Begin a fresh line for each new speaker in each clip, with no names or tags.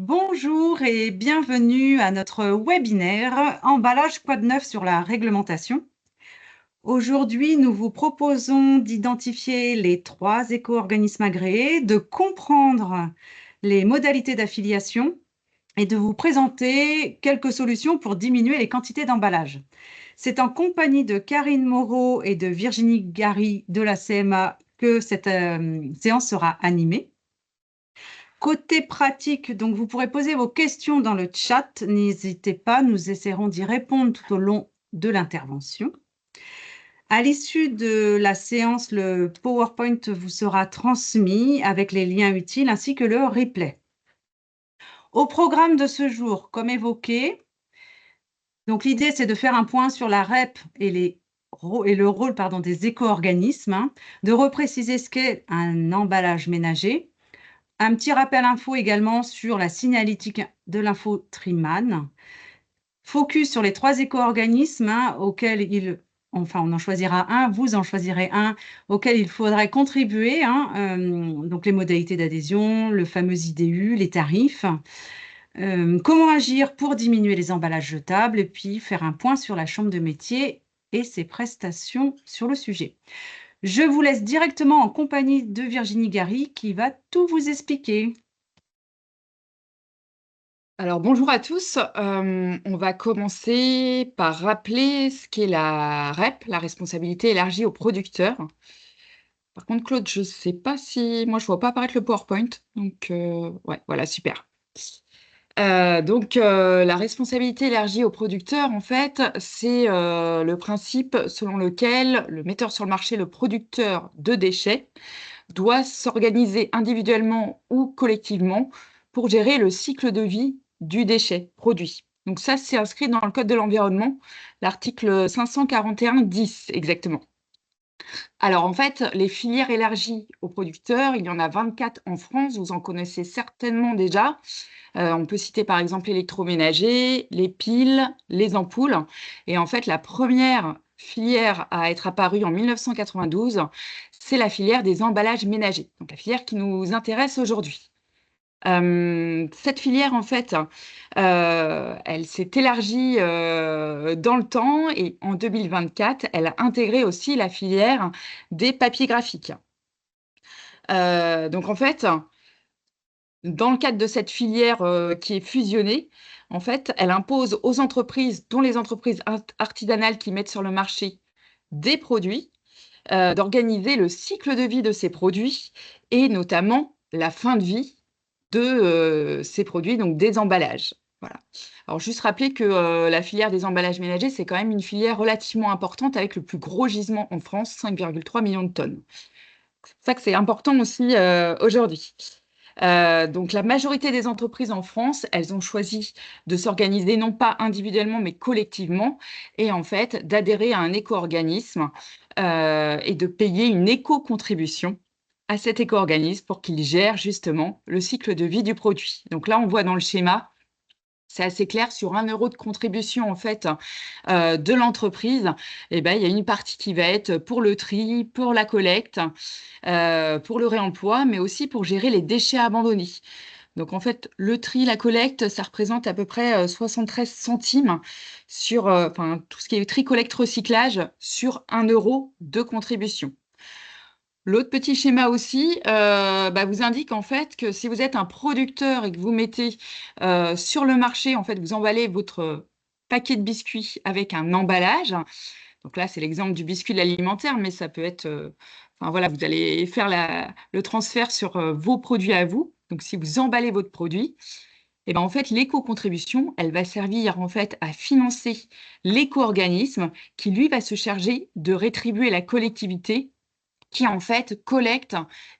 Bonjour et bienvenue à notre webinaire Emballage quoi de neuf sur la réglementation. Aujourd'hui, nous vous proposons d'identifier les 3 éco-organismes agréés, de comprendre les modalités d'affiliation et de vous présenter quelques solutions pour diminuer les quantités d'emballage. C'est en compagnie de Karine Moreau et de Virginie Gary de la CMA que cette séance sera animée. Côté pratique, donc vous pourrez poser vos questions dans le chat. N'hésitez pas, nous essaierons d'y répondre tout au long de l'intervention. À l'issue de la séance, le PowerPoint vous sera transmis avec les liens utiles ainsi que le replay. Au programme de ce jour, comme évoqué, donc l'idée c'est de faire un point sur la REP et le rôle des éco-organismes, de repréciser ce qu'est un emballage ménager. Un petit rappel info également sur la signalétique de l'info Triman. Focus sur les 3 éco-organismes auxquels on en choisira un, vous en choisirez un, auquel il faudrait contribuer, donc les modalités d'adhésion, le fameux IDU, les tarifs. Comment agir pour diminuer les emballages jetables et puis faire un point sur la chambre de métier et ses prestations sur le sujet. Je vous laisse directement en compagnie de Virginie Gary qui va tout vous expliquer.
Alors bonjour à tous, on va commencer par rappeler ce qu'est la REP, la responsabilité élargie aux producteurs. Par contre, Claude, je sais pas si... Moi, je vois pas apparaître le PowerPoint, donc ouais, voilà, super. La responsabilité élargie aux producteurs, en fait, c'est le principe selon lequel le metteur sur le marché, le producteur de déchets, doit s'organiser individuellement ou collectivement pour gérer le cycle de vie du déchet produit. Donc ça, c'est inscrit dans le Code de l'environnement, l'article 541-10 exactement. Alors en fait, les filières élargies aux producteurs, il y en a 24 en France, vous en connaissez certainement déjà. On peut citer par exemple l'électroménager, les piles, les ampoules. Et en fait, la première filière à être apparue en 1992, c'est la filière des emballages ménagers, donc la filière qui nous intéresse aujourd'hui. Cette filière, en fait, elle s'est élargie dans le temps et en 2024, elle a intégré aussi la filière des papiers graphiques. Donc en fait, dans le cadre de cette filière qui est fusionnée, en fait, elle impose aux entreprises, dont les entreprises artisanales qui mettent sur le marché des produits, d'organiser le cycle de vie de ces produits et notamment la fin de vie de ces produits, donc des emballages. Voilà. Alors, juste rappeler que la filière des emballages ménagers, c'est quand même une filière relativement importante avec le plus gros gisement en France, 5,3 millions de tonnes. C'est pour ça que c'est important aussi aujourd'hui. Donc, la majorité des entreprises en France, elles ont choisi de s'organiser non pas individuellement, mais collectivement, et en fait d'adhérer à un éco-organisme et de payer une éco-contribution à cet éco-organisme pour qu'il gère justement le cycle de vie du produit. Donc là, on voit dans le schéma, c'est assez clair, sur 1 € de contribution en fait de l'entreprise, eh ben, il y a une partie qui va être pour le tri, pour la collecte, pour le réemploi, mais aussi pour gérer les déchets abandonnés. Donc en fait, le tri, la collecte, ça représente à peu près 73 centimes sur tout ce qui est tri, collecte, recyclage sur 1 € de contribution. L'autre petit schéma aussi vous indique en fait que si vous êtes un producteur et que vous mettez sur le marché, en fait, vous emballez votre paquet de biscuits avec un emballage. Donc là, c'est l'exemple du biscuit de l'alimentaire, mais ça peut être, voilà, vous allez faire le transfert sur vos produits à vous. Donc si vous emballez votre produit, et ben en fait, l'éco-contribution, elle va servir en fait à financer l'éco-organisme qui lui va se charger de rétribuer la collectivité qui en fait collecte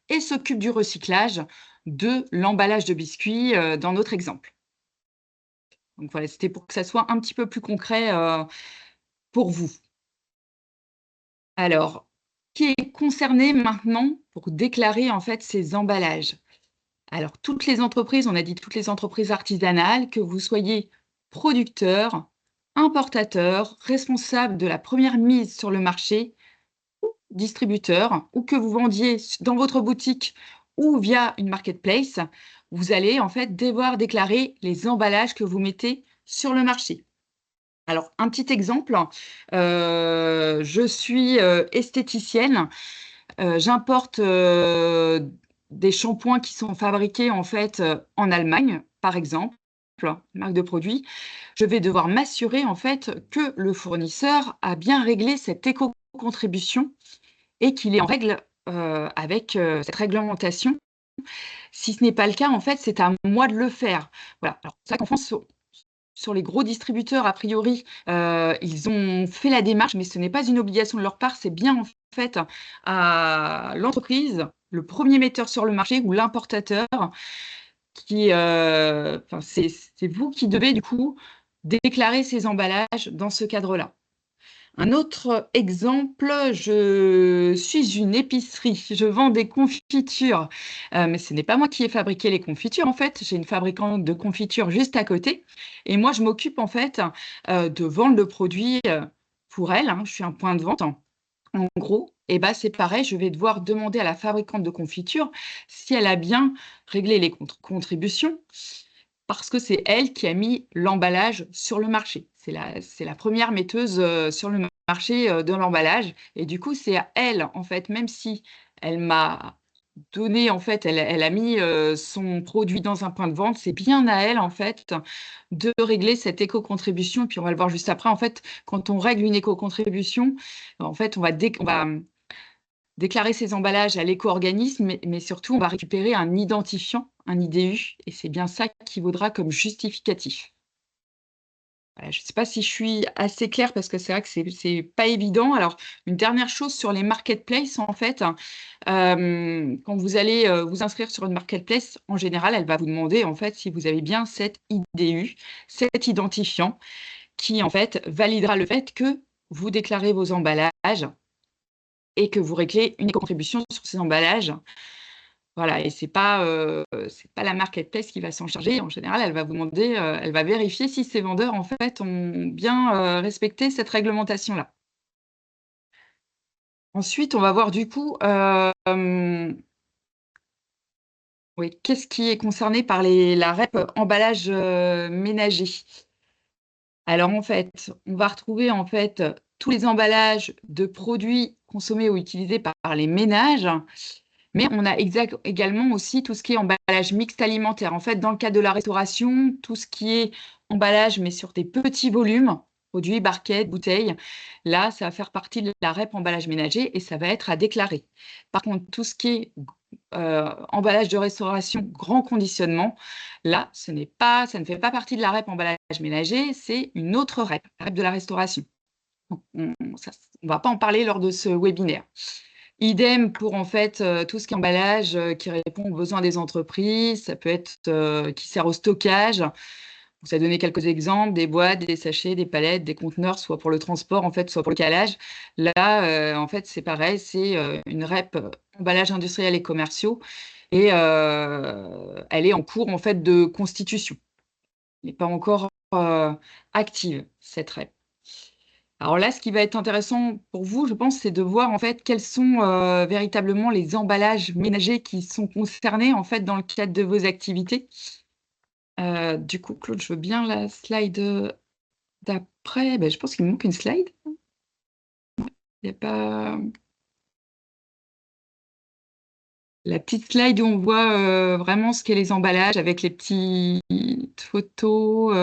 et s'occupe du recyclage de l'emballage de biscuits dans notre exemple. Donc voilà, c'était pour que ça soit un petit peu plus concret pour vous. Alors, qui est concerné maintenant pour déclarer en fait ces emballages? Alors, toutes les entreprises, on a dit toutes les entreprises artisanales, que vous soyez producteur, importateur, responsable de la première mise sur le marché, distributeur, ou que vous vendiez dans votre boutique ou via une marketplace, vous allez en fait devoir déclarer les emballages que vous mettez sur le marché. Alors, un petit exemple, je suis esthéticienne, j'importe des shampoings qui sont fabriqués en fait en Allemagne, par exemple, marque de produit. Je vais devoir m'assurer en fait que le fournisseur a bien réglé cette éco-contribution et qu'il est en règle avec cette réglementation. Si ce n'est pas le cas, en fait, c'est à moi de le faire. Voilà. Alors, c'est vrai qu'en France, sur les gros distributeurs, a priori, ils ont fait la démarche, mais ce n'est pas une obligation de leur part. C'est bien en fait à l'entreprise, le premier metteur sur le marché ou l'importateur, qui, c'est vous qui devez du coup déclarer ces emballages dans ce cadre-là. Un autre exemple, je suis une épicerie, je vends des confitures, mais ce n'est pas moi qui ai fabriqué les confitures en fait, j'ai une fabricante de confitures juste à côté et moi je m'occupe en fait de vendre le produit pour elle, hein, je suis un point de vente. En gros, et ben c'est pareil, je vais devoir demander à la fabricante de confitures si elle a bien réglé les contributions parce que c'est elle qui a mis l'emballage sur le marché. C'est la première metteuse sur le marché de l'emballage. Et du coup, c'est à elle, en fait, même si elle m'a donné, en fait, elle a mis son produit dans un point de vente, c'est bien à elle, en fait, de régler cette éco-contribution. Et puis, on va le voir juste après. En fait, quand on règle une éco-contribution, en fait, on va déclarer ses emballages à l'éco-organisme, mais surtout, on va récupérer un identifiant, un IDU, et c'est bien ça qui vaudra comme justificatif. Voilà, je ne sais pas si je suis assez claire parce que c'est vrai que c'est pas évident. Alors, une dernière chose sur les marketplaces, en fait, quand vous allez vous inscrire sur une marketplace, en général, elle va vous demander en fait si vous avez bien cet IDU, cet identifiant, qui en fait validera le fait que vous déclarez vos emballages et que vous réglez une éco-contribution sur ces emballages. Voilà, et c'est pas la marketplace qui va s'en charger. En général, elle va vous demander, elle va vérifier si ces vendeurs, en fait, ont bien, respecté cette réglementation-là. Ensuite, on va voir du coup, oui, qu'est-ce qui est concerné par la REP emballage, ménager? Alors, en fait, on va retrouver, en fait, tous les emballages de produits consommés ou utilisés par les ménages. Mais on a également aussi tout ce qui est emballage mixte alimentaire. En fait, dans le cadre de la restauration, tout ce qui est emballage, mais sur des petits volumes, produits, barquettes, bouteilles, là, ça va faire partie de la REP emballage ménager et ça va être à déclarer. Par contre, tout ce qui est emballage de restauration, grand conditionnement, là, ça ne fait pas partie de la REP emballage ménager, c'est une autre REP, la REP de la restauration. Donc, on ne va pas en parler lors de ce webinaire. Idem pour en fait tout ce qui est emballage qui répond aux besoins des entreprises, ça peut être qui sert au stockage. Vous avez donné quelques exemples, des boîtes, des sachets, des palettes, des conteneurs, soit pour le transport en fait, soit pour le calage. Là, en fait, c'est pareil, c'est une REP emballage industriel et commerciaux et elle est en cours en fait de constitution. Elle n'est pas encore active cette REP. Alors là, ce qui va être intéressant pour vous, je pense, c'est de voir en fait quels sont véritablement les emballages ménagers qui sont concernés en fait dans le cadre de vos activités. Du coup, Claude, je veux bien la slide d'après. Ben, je pense qu'il me manque une slide. Il n'y a pas la petite slide où on voit vraiment ce qu'est les emballages avec les petites photos.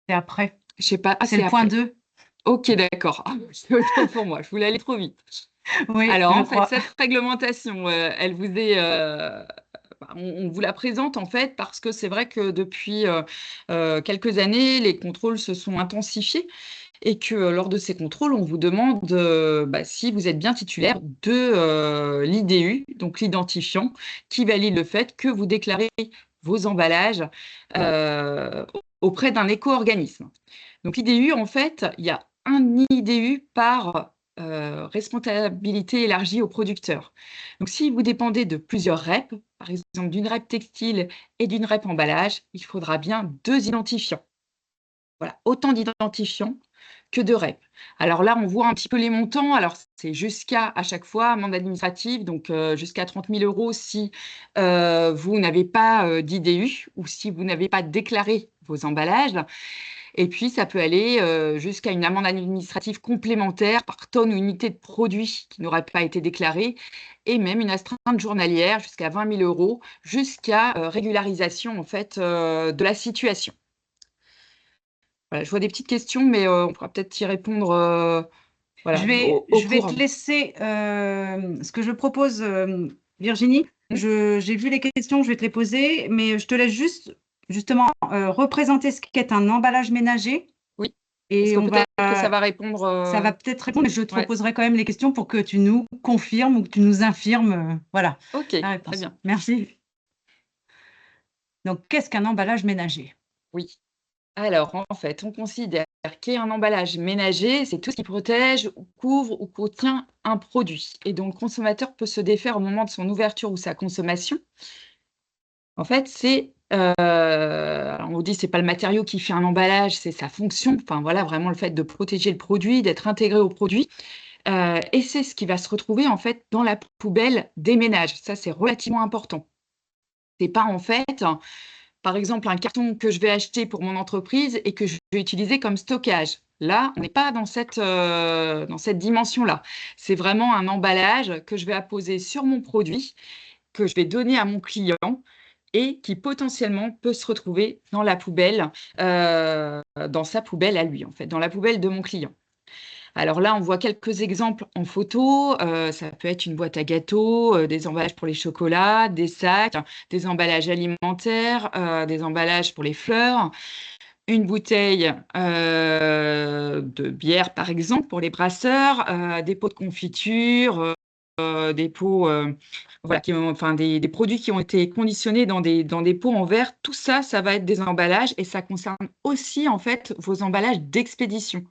C'est après.
Je sais pas. Ah,
C'est
c'est
le point
après.
2.
Ok, d'accord. C'est autant pour moi. Je voulais aller trop vite.
Oui,
Alors,
je
en fait,
crois.
cette réglementation, elle vous est, on vous la présente en fait parce que c'est vrai que depuis quelques années, les contrôles se sont intensifiés et que lors de ces contrôles, on vous demande si vous êtes bien titulaire de l'IDU, donc l'identifiant, qui valide le fait que vous déclarez vos emballages euh, auprès d'un éco-organisme. Donc l'IDU, en fait, il y a un IDU par responsabilité élargie au producteur. Donc si vous dépendez de plusieurs REP, par exemple d'une REP textile et d'une REP emballage, il faudra bien 2 identifiants. Voilà, autant d'identifiants que de REP. Alors là, on voit un petit peu les montants. Alors, c'est jusqu'à, à chaque fois, amende administrative, donc jusqu'à 30 000 € si vous n'avez pas d'IDU ou si vous n'avez pas déclaré vos emballages. Et puis, ça peut aller jusqu'à une amende administrative complémentaire par tonne ou unité de produit qui n'aurait pas été déclaré, et même une astreinte journalière jusqu'à 20 000 € jusqu'à régularisation en fait, de la situation. Voilà, je vois des petites questions, mais on pourra peut-être y répondre voilà, au
Je vais
cours.
te laisser ce que je propose, Virginie. J'ai vu les questions, je vais te les poser, mais je te laisse justement représenter ce qu'est un emballage ménager.
Oui, parce
Et
que peut-être que ça va répondre.
Ça va peut-être répondre, mais je te
Ouais.
reposerai quand même les questions pour que tu nous confirmes ou que tu nous infirmes, voilà,
Ok,
la
très
réponse.
bien.
Merci. Donc, qu'est-ce qu'un emballage ménager?
Oui. Alors, en fait, on considère qu'un emballage ménager, c'est tout ce qui protège, ou couvre ou contient un produit et dont le consommateur peut se défaire au moment de son ouverture ou sa consommation. En fait, c'est, alors on vous dit, c'est pas le matériau qui fait un emballage, c'est sa fonction. Enfin, voilà, vraiment le fait de protéger le produit, d'être intégré au produit. Et c'est ce qui va se retrouver, en fait, dans la poubelle des ménages. Ça, c'est relativement important. C'est pas, en fait, par exemple, un carton que je vais acheter pour mon entreprise et que je vais utiliser comme stockage. Là, on n'est pas dans cette dimension-là. C'est vraiment un emballage que je vais apposer sur mon produit, que je vais donner à mon client et qui potentiellement peut se retrouver dans la poubelle, dans sa poubelle à lui, en fait, dans la poubelle de mon client. Alors là, on voit quelques exemples en photo. Ça peut être une boîte à gâteaux, des emballages pour les chocolats, des sacs, des emballages alimentaires, des emballages pour les fleurs, une bouteille de bière, par exemple, pour les brasseurs, des pots de confiture, des pots, voilà, enfin, des produits qui ont été conditionnés dans des pots en verre. Tout ça, ça va être des emballages et ça concerne aussi, en fait, vos emballages d'expédition.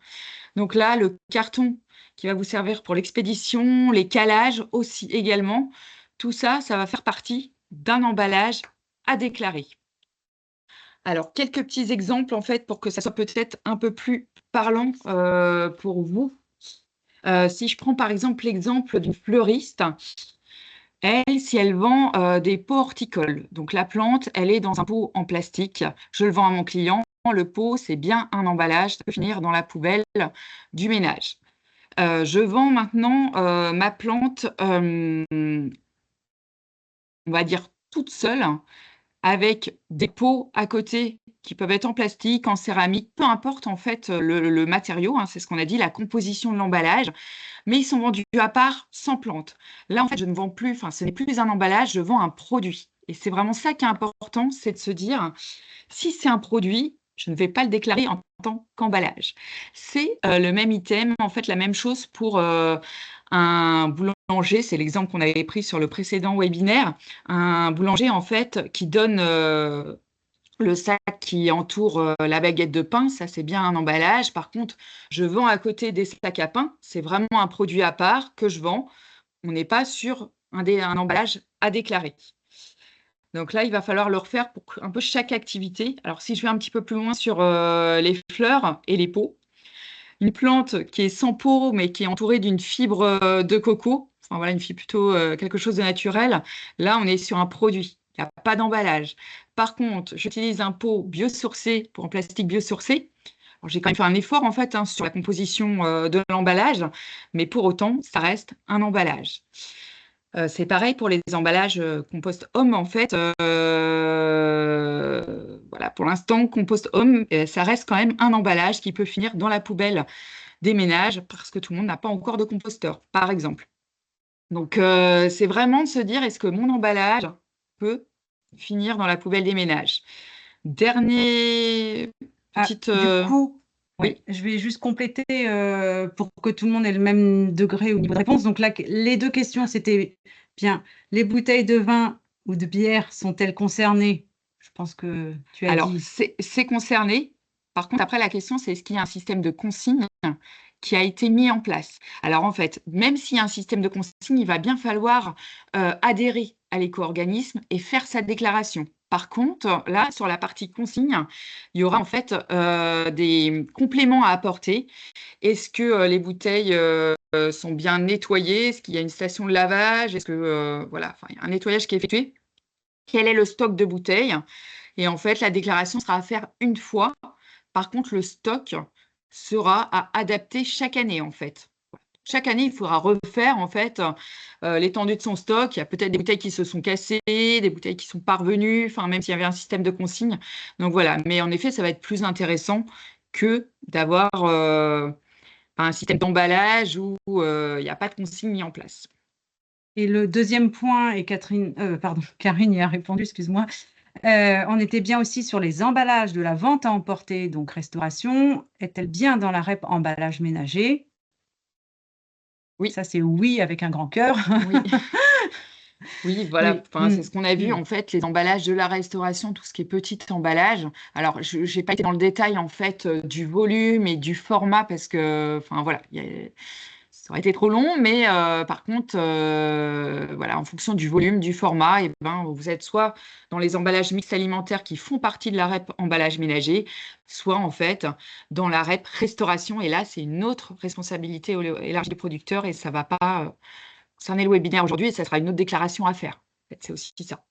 Donc là, le carton qui va vous servir pour l'expédition, les calages aussi également, tout ça, ça va faire partie d'un emballage à déclarer. Alors, quelques petits exemples, en fait, pour que ça soit peut-être un peu plus parlant pour vous. Si je prends par exemple l'exemple d'une fleuriste, elle, si elle vend des pots horticoles, donc la plante, elle est dans un pot en plastique, je le vends à mon client, le pot, c'est bien un emballage, ça peut finir dans la poubelle du ménage. Je vends maintenant ma plante, on va dire toute seule, avec des pots à côté qui peuvent être en plastique, en céramique, peu importe en fait le matériau, hein, c'est ce qu'on a dit, la composition de l'emballage, mais ils sont vendus à part, sans plante. Là, en fait, je ne vends plus, enfin, ce n'est plus un emballage, je vends un produit. Et c'est vraiment ça qui est important, c'est de se dire, si c'est un produit, je ne vais pas le déclarer en tant qu'emballage. C'est le même item, en fait, la même chose pour un boulanger. C'est l'exemple qu'on avait pris sur le précédent webinaire. Un boulanger, en fait, qui donne le sac qui entoure la baguette de pain, ça c'est bien un emballage. Par contre, je vends à côté des sacs à pain, c'est vraiment un produit à part que je vends. On n'est pas sur un emballage à déclarer. Donc là, il va falloir le refaire pour un peu chaque activité. Alors, si je vais un petit peu plus loin sur les fleurs et les pots, une plante qui est sans pot, mais qui est entourée d'une fibre de coco, enfin voilà, une fibre plutôt quelque chose de naturel, là, on est sur un produit. Il n'y a pas d'emballage. Par contre, j'utilise un pot biosourcé pour un plastique biosourcé. Alors, j'ai quand même fait un effort en fait hein, sur la composition de l'emballage, mais pour autant, ça reste un emballage. C'est pareil pour les emballages compost homme en fait. Voilà, pour l'instant, compost homme, ça reste quand même un emballage qui peut finir dans la poubelle des ménages parce que tout le monde n'a pas encore de composteur, par exemple. Donc, c'est vraiment de se dire, est-ce que mon emballage peut finir dans la poubelle des ménages? Dernier petite...
Du coup,
oui,
je vais juste compléter pour que tout le monde ait le même degré au niveau de réponse. Donc là, les deux questions, c'était bien, les bouteilles de vin ou de bière sont-elles concernées? Je pense que tu as
alors
dit.
c'est concerné. Par contre, après, la question, c'est est-ce qu'il y a un système de consigne qui a été mis en place? Alors, en fait, même s'il y a un système de consigne, il va bien falloir adhérer à l'éco-organisme et faire sa déclaration. Par contre, là, sur la partie consigne, il y aura en fait des compléments à apporter. Est-ce que les bouteilles sont bien nettoyées? Est-ce qu'il y a une station de lavage? Est-ce que voilà, enfin, il y a un nettoyage qui est effectué? Quel est le stock de bouteilles? Et en fait, la déclaration sera à faire une fois. Par contre, le stock sera à adapter chaque année, en fait. Chaque année, il faudra refaire, en fait, l'étendue de son stock. Il y a peut-être des bouteilles qui se sont cassées, des bouteilles qui sont parvenues, enfin, même s'il y avait un système de consigne. Donc voilà. Mais en effet, ça va être plus intéressant que d'avoir un système d'emballage où il n'y a pas de consigne mis en place.
Et le deuxième point, et pardon, Karine y a répondu, excuse-moi, on était bien aussi sur les emballages de la vente à emporter, donc restauration. Est-elle bien dans la REP emballage ménager?
Oui,
Ça, c'est oui avec un grand cœur.
oui. Oui, voilà,
Oui.
enfin, c'est ce qu'on a vu
Mm.
en fait, les emballages de la restauration, tout ce qui est petit emballage. Alors, je n'ai pas été dans le détail en fait du volume et du format parce que, enfin voilà, ça aurait été trop long, mais par contre, voilà, en fonction du volume, du format, et ben, vous êtes soit dans les emballages mixtes alimentaires qui font partie de la REP emballage ménager, soit en fait dans la REP restauration. Et là, c'est une autre responsabilité élargie des producteurs et ça va pas concerner le webinaire aujourd'hui et ça sera une autre déclaration à faire. En fait, c'est aussi ça.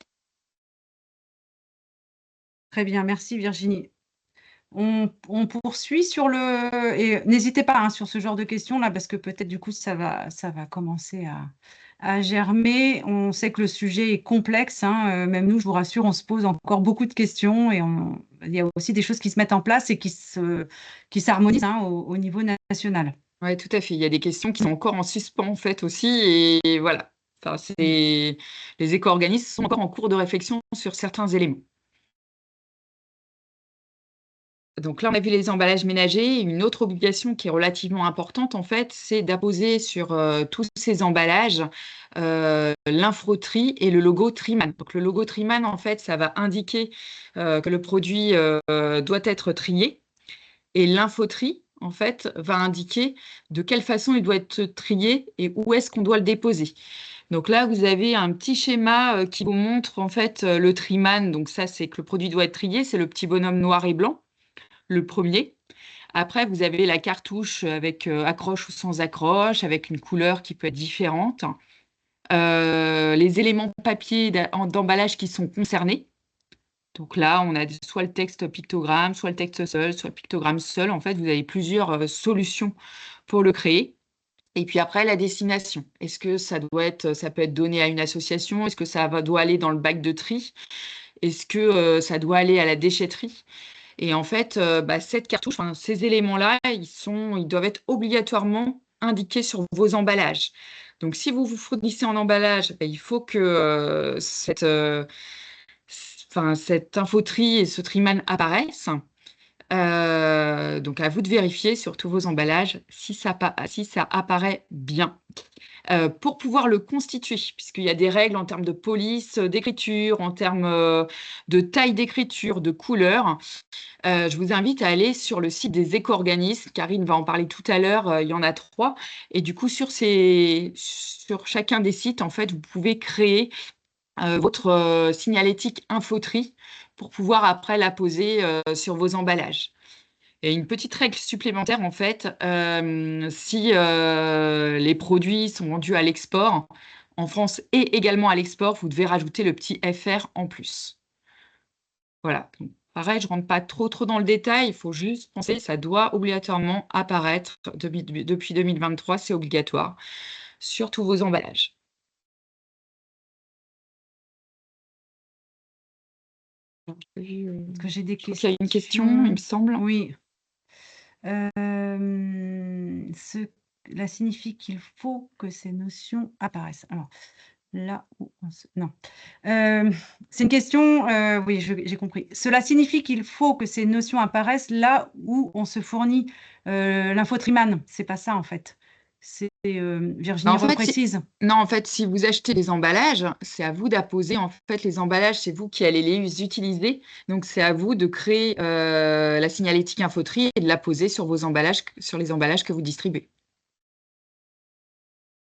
Très bien, merci Virginie. On poursuit sur le... Et n'hésitez pas hein, sur ce genre de questions-là, parce que peut-être du coup, ça va commencer à germer. On sait que le sujet est complexe. Hein, même nous, je vous rassure, on se pose encore beaucoup de questions et il y a aussi des choses qui se mettent en place et qui s'harmonisent hein, au niveau national.
Oui, tout à fait. Il y a des questions qui sont encore en suspens, en fait, aussi. Et voilà. Enfin,
Mm.
les éco-organismes sont encore en cours de réflexion sur certains éléments. Donc là, on a vu les emballages ménagers. Une autre obligation qui est relativement importante, en fait, c'est d'apposer sur tous ces emballages l'infotri et le logo Triman. Donc le logo Triman, en fait, ça va indiquer que le produit doit être trié. Et l'infotri, en fait, va indiquer de quelle façon il doit être trié et où est-ce qu'on doit le déposer. Donc là, vous avez un petit schéma qui vous montre, en fait, le Triman. Donc ça, c'est que le produit doit être trié. C'est le petit bonhomme noir et blanc, le premier. Après, vous avez la cartouche avec accroche ou sans accroche, avec une couleur qui peut être différente. Les éléments papier d'emballage qui sont concernés. Donc là, on a soit le texte pictogramme, soit le texte seul, soit le pictogramme seul. En fait, vous avez plusieurs solutions pour le créer. Et puis après, la destination. Est-ce que ça peut être donné à une association? Est-ce que doit aller dans le bac de tri? Est-ce que ça doit aller à la déchetterie? Et en fait, cette cartouche, enfin, ces éléments-là, ils doivent être obligatoirement indiqués sur vos emballages. Donc, si vous vous fournissez en emballage, il faut que cette infoterie et ce triman apparaissent. Donc, à vous de vérifier sur tous vos emballages si ça apparaît bien. Pour pouvoir le constituer, puisqu'il y a des règles en termes de police, d'écriture, en termes de taille d'écriture, de couleur. Je vous invite à aller sur le site des éco-organismes. Karine va en parler tout à l'heure. Il y en a 3. Et du coup, sur chacun des sites, en fait, vous pouvez créer votre signalétique infoterie pour pouvoir après la poser sur vos emballages. Et une petite règle supplémentaire, en fait, si les produits sont vendus à l'export, en France et également à l'export, vous devez rajouter le petit FR en plus. Voilà. Donc, pareil, je ne rentre pas trop dans le détail, il faut juste penser, ça doit obligatoirement apparaître depuis 2023, c'est obligatoire, sur tous vos emballages.
Est-ce que j'ai des
Je crois qu'il y a une question, il me semble.
Oui. Cela signifie qu'il faut que ces notions apparaissent. Alors, là où on se... Non. C'est une question, oui, j'ai compris. Cela signifie qu'il faut que ces notions apparaissent là où on se fournit l'infotriman. C'est pas ça, en fait. C'est
Non,
Virginie
en fait,
reprécise.
non, en fait, si vous achetez des emballages, c'est à vous d'apposer. En fait, les emballages, c'est vous qui allez les utiliser. Donc, c'est à vous de créer la signalétique infoterie et de la poser sur vos emballages, sur les emballages que vous distribuez.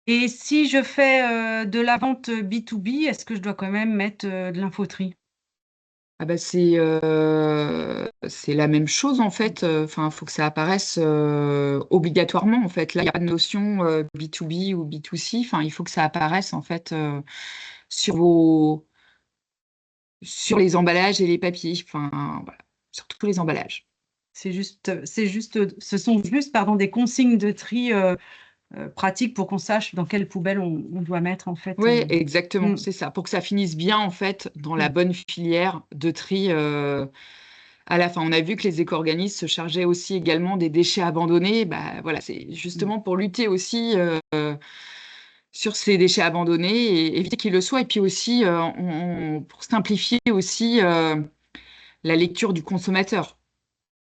Et si je fais de la vente B2B, est-ce que je dois quand même mettre de l'infoterie?
Ah bah c'est la même chose en fait. Enfin, il faut que ça apparaisse obligatoirement en fait. Là, il n'y a pas de notion B2B ou B2C. Enfin, il faut que ça apparaisse en fait sur sur les emballages et les papiers. Enfin, voilà, sur tous les emballages.
Ce sont juste, pardon, des consignes de tri pratiques pour qu'on sache dans quelle poubelle on doit mettre en fait.
Ouais, exactement,
Mm,
c'est ça. Pour que ça finisse bien en fait dans la
mm,
bonne filière de tri à la fin. On a vu que les éco-organismes se chargeaient aussi également des déchets abandonnés. Bah voilà, c'est
mm.
justement pour lutter aussi sur ces déchets abandonnés et éviter qu'ils le soient. Et puis aussi pour simplifier aussi la lecture du consommateur.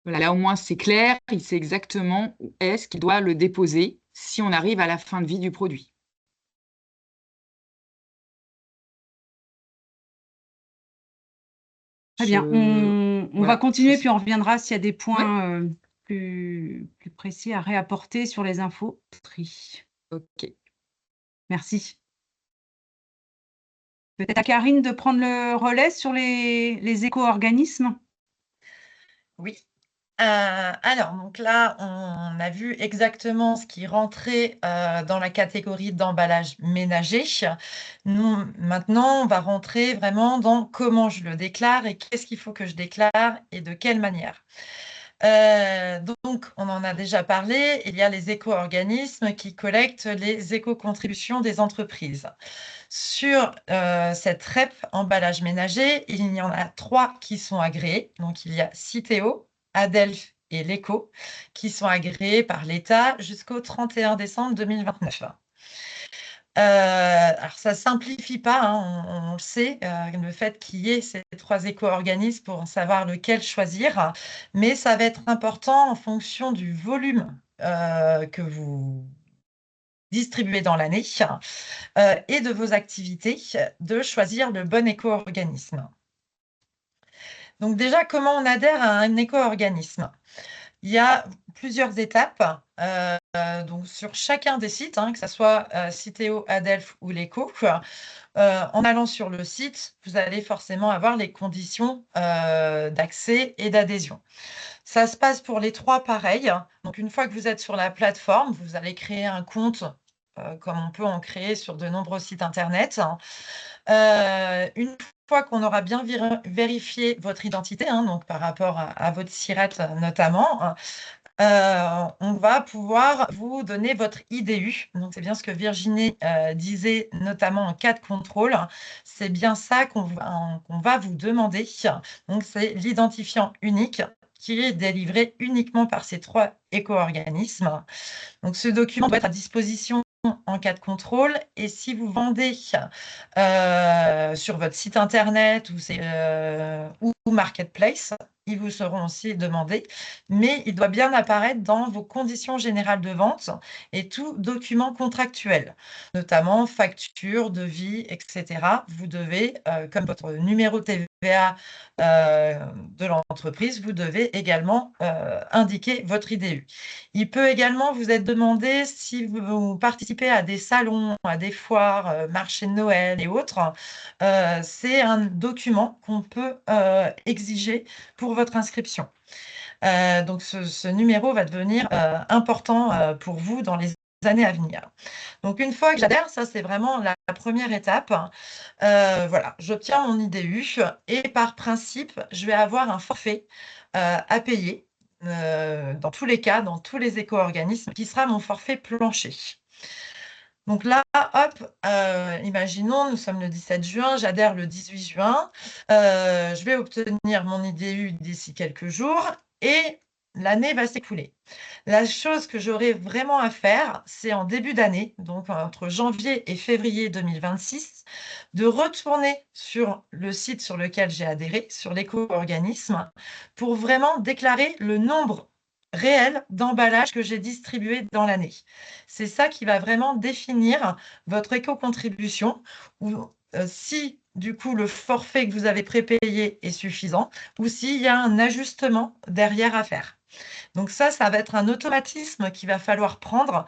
Voilà, là au moins c'est clair, il sait exactement où est-ce qu'il doit le déposer si on arrive à la fin de vie du produit.
Très bien. On va
Voilà,
continuer, puis on reviendra s'il y a des
ouais,
points plus précis à réapporter sur les infos. Tri.
ok.
Merci. Peut-être à Karine de prendre le relais sur les éco-organismes.
Oui. Alors, donc là, on a vu exactement ce qui rentrait dans la catégorie d'emballage ménager. Nous, maintenant, on va rentrer vraiment dans comment je le déclare et qu'est-ce qu'il faut que je déclare et de quelle manière. Donc, on en a déjà parlé, il y a les éco-organismes qui collectent les éco-contributions des entreprises. Sur cette REP emballage ménager, il y en a 3 qui sont agréés. Donc, il y a Citeo, Adelph et l'ECO qui sont agréés par l'État jusqu'au 31 décembre 2029. Alors, ça ne simplifie pas, hein, on le sait, le fait qu'il y ait ces 3 éco-organismes pour savoir lequel choisir, mais ça va être important en fonction du volume que vous distribuez dans l'année et de vos activités, de choisir le bon éco-organisme. Donc déjà, comment on adhère à un éco-organisme? Il y a plusieurs étapes. Donc sur chacun des sites, hein, que ce soit Citeo, Adelph ou l'Eco, en allant sur le site, vous allez forcément avoir les conditions d'accès et d'adhésion. Ça se passe pour les 3 pareil. Donc une fois que vous êtes sur la plateforme, vous allez créer un compte comme on peut en créer sur de nombreux sites internet. Une fois qu'on aura bien vérifié votre identité, hein, donc par rapport à votre SIRET notamment, on va pouvoir vous donner votre IDU. Donc, c'est bien ce que Virginie disait, notamment en cas de contrôle. C'est bien ça qu'on va vous demander. Donc, c'est l'identifiant unique qui est délivré uniquement par ces 3 éco-organismes. Donc, ce document doit être à disposition en cas de contrôle. Et si vous vendez sur votre site internet ou Marketplace, ils vous seront aussi demandés, mais il doit bien apparaître dans vos conditions générales de vente et tout document contractuel, notamment facture, devis, etc. Vous devez, comme votre numéro TVA de l'entreprise, vous devez également indiquer votre IDU. Il peut également vous être demandé si vous participez à des salons, à des foires, marchés de Noël et autres. C'est un document qu'on peut exiger pour votre inscription. Donc, ce numéro va devenir important pour vous dans les années à venir. Donc, une fois que j'adhère, ça, c'est vraiment la première étape. Voilà, j'obtiens mon IDU et par principe, je vais avoir un forfait à payer dans tous les cas, dans tous les éco-organismes, qui sera mon forfait plancher. Donc là, hop, imaginons, nous sommes le 17 juin, j'adhère le 18 juin, je vais obtenir mon IDU d'ici quelques jours et l'année va s'écouler. La chose que j'aurai vraiment à faire, c'est en début d'année, donc entre janvier et février 2026, de retourner sur le site sur lequel j'ai adhéré, sur l'éco-organisme, pour vraiment déclarer le nombre réel d'emballages que j'ai distribués dans l'année. C'est ça qui va vraiment définir votre éco-contribution ou si du coup le forfait que vous avez prépayé est suffisant ou s'il y a un ajustement derrière à faire. Donc ça va être un automatisme qu'il va falloir prendre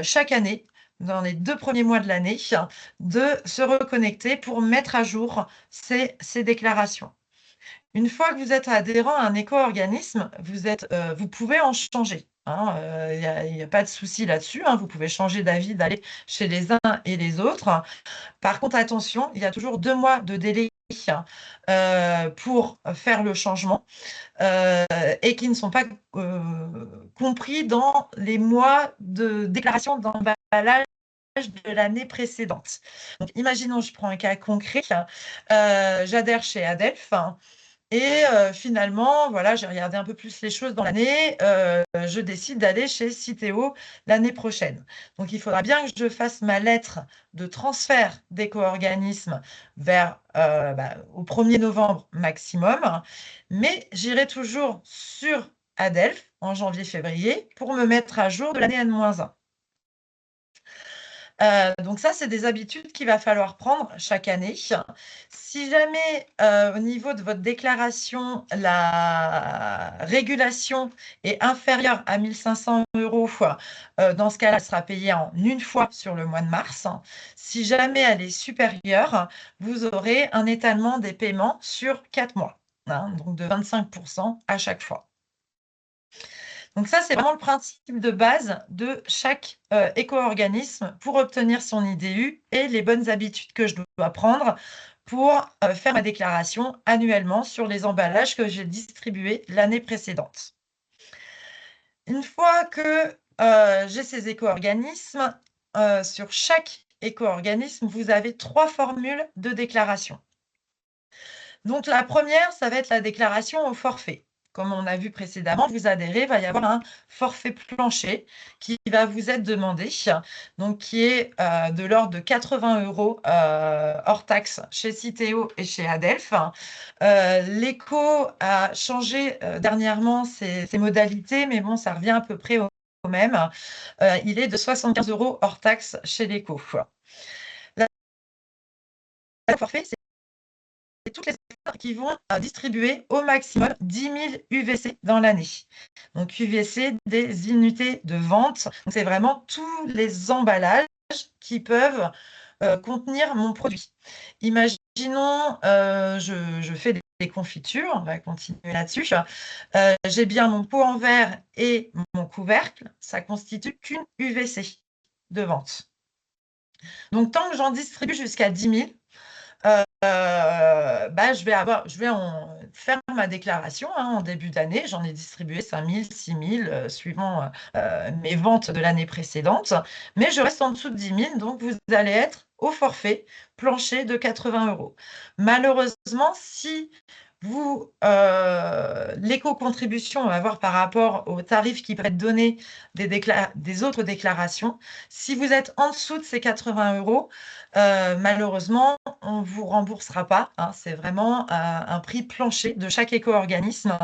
chaque année, dans les 2 premiers mois de l'année, de se reconnecter pour mettre à jour ces déclarations. Une fois que vous êtes adhérent à un éco-organisme, vous pouvez en changer, hein, il y a pas de souci là-dessus, hein. Vous pouvez changer d'avis, d'aller chez les uns et les autres. Par contre, attention, il y a toujours 2 mois de délai, pour faire le changement, et qui ne sont pas, compris dans les mois de déclaration d'emballage de l'année précédente. Donc imaginons, je prends un cas concret, j'adhère chez Adelph et finalement, voilà, j'ai regardé un peu plus les choses dans l'année, je décide d'aller chez Citeo l'année prochaine. Donc il faudra bien que je fasse ma lettre de transfert d'éco-organisme vers, au 1er novembre maximum, mais j'irai toujours sur Adelph en janvier-février pour me mettre à jour de l'année N-1. Donc ça, c'est des habitudes qu'il va falloir prendre chaque année. Si jamais, au niveau de votre déclaration, la régulation est inférieure à 1 500 €, dans ce cas-là, elle sera payée en une fois sur le mois de mars. Si jamais elle est supérieure, vous aurez un étalement des paiements sur 4 mois, hein, donc de 25 % à chaque fois. Donc ça, c'est vraiment le principe de base de chaque éco-organisme pour obtenir son IDU et les bonnes habitudes que je dois prendre pour faire ma déclaration annuellement sur les emballages que j'ai distribués l'année précédente. Une fois que j'ai ces éco-organismes, sur chaque éco-organisme, vous avez 3 formules de déclaration. Donc la première, ça va être la déclaration au forfait. Comme on a vu précédemment, vous adhérez, il va y avoir un forfait plancher qui va vous être demandé, donc qui est de l'ordre de 80 € hors taxe chez Citeo et chez Adelph. L'éco a changé dernièrement ses modalités, mais bon, ça revient à peu près au même. Il est de 75 € hors taxe chez l'éco. Le forfait, c'est toutes les secteurs qui vont distribuer au maximum 10 000 UVC dans l'année. Donc UVC, des unités de vente. C'est vraiment tous les emballages qui peuvent contenir mon produit. Imaginons, je fais des confitures, on va continuer là-dessus. J'ai bien mon pot en verre et mon couvercle, ça constitue qu'une UVC de vente. Donc tant que j'en distribue jusqu'à 10 000, je vais en faire ma déclaration, hein, en début d'année. J'en ai distribué 5 000, 6 000, suivant mes ventes de l'année précédente. Mais je reste en dessous de 10 000, donc vous allez être au forfait plancher de 80 €. Malheureusement, si l'éco-contribution, on va voir par rapport aux tarifs qui peuvent être donnés des autres déclarations, si vous êtes en dessous de ces 80 €, malheureusement, on ne vous remboursera pas, hein. C'est vraiment un prix plancher de chaque éco-organisme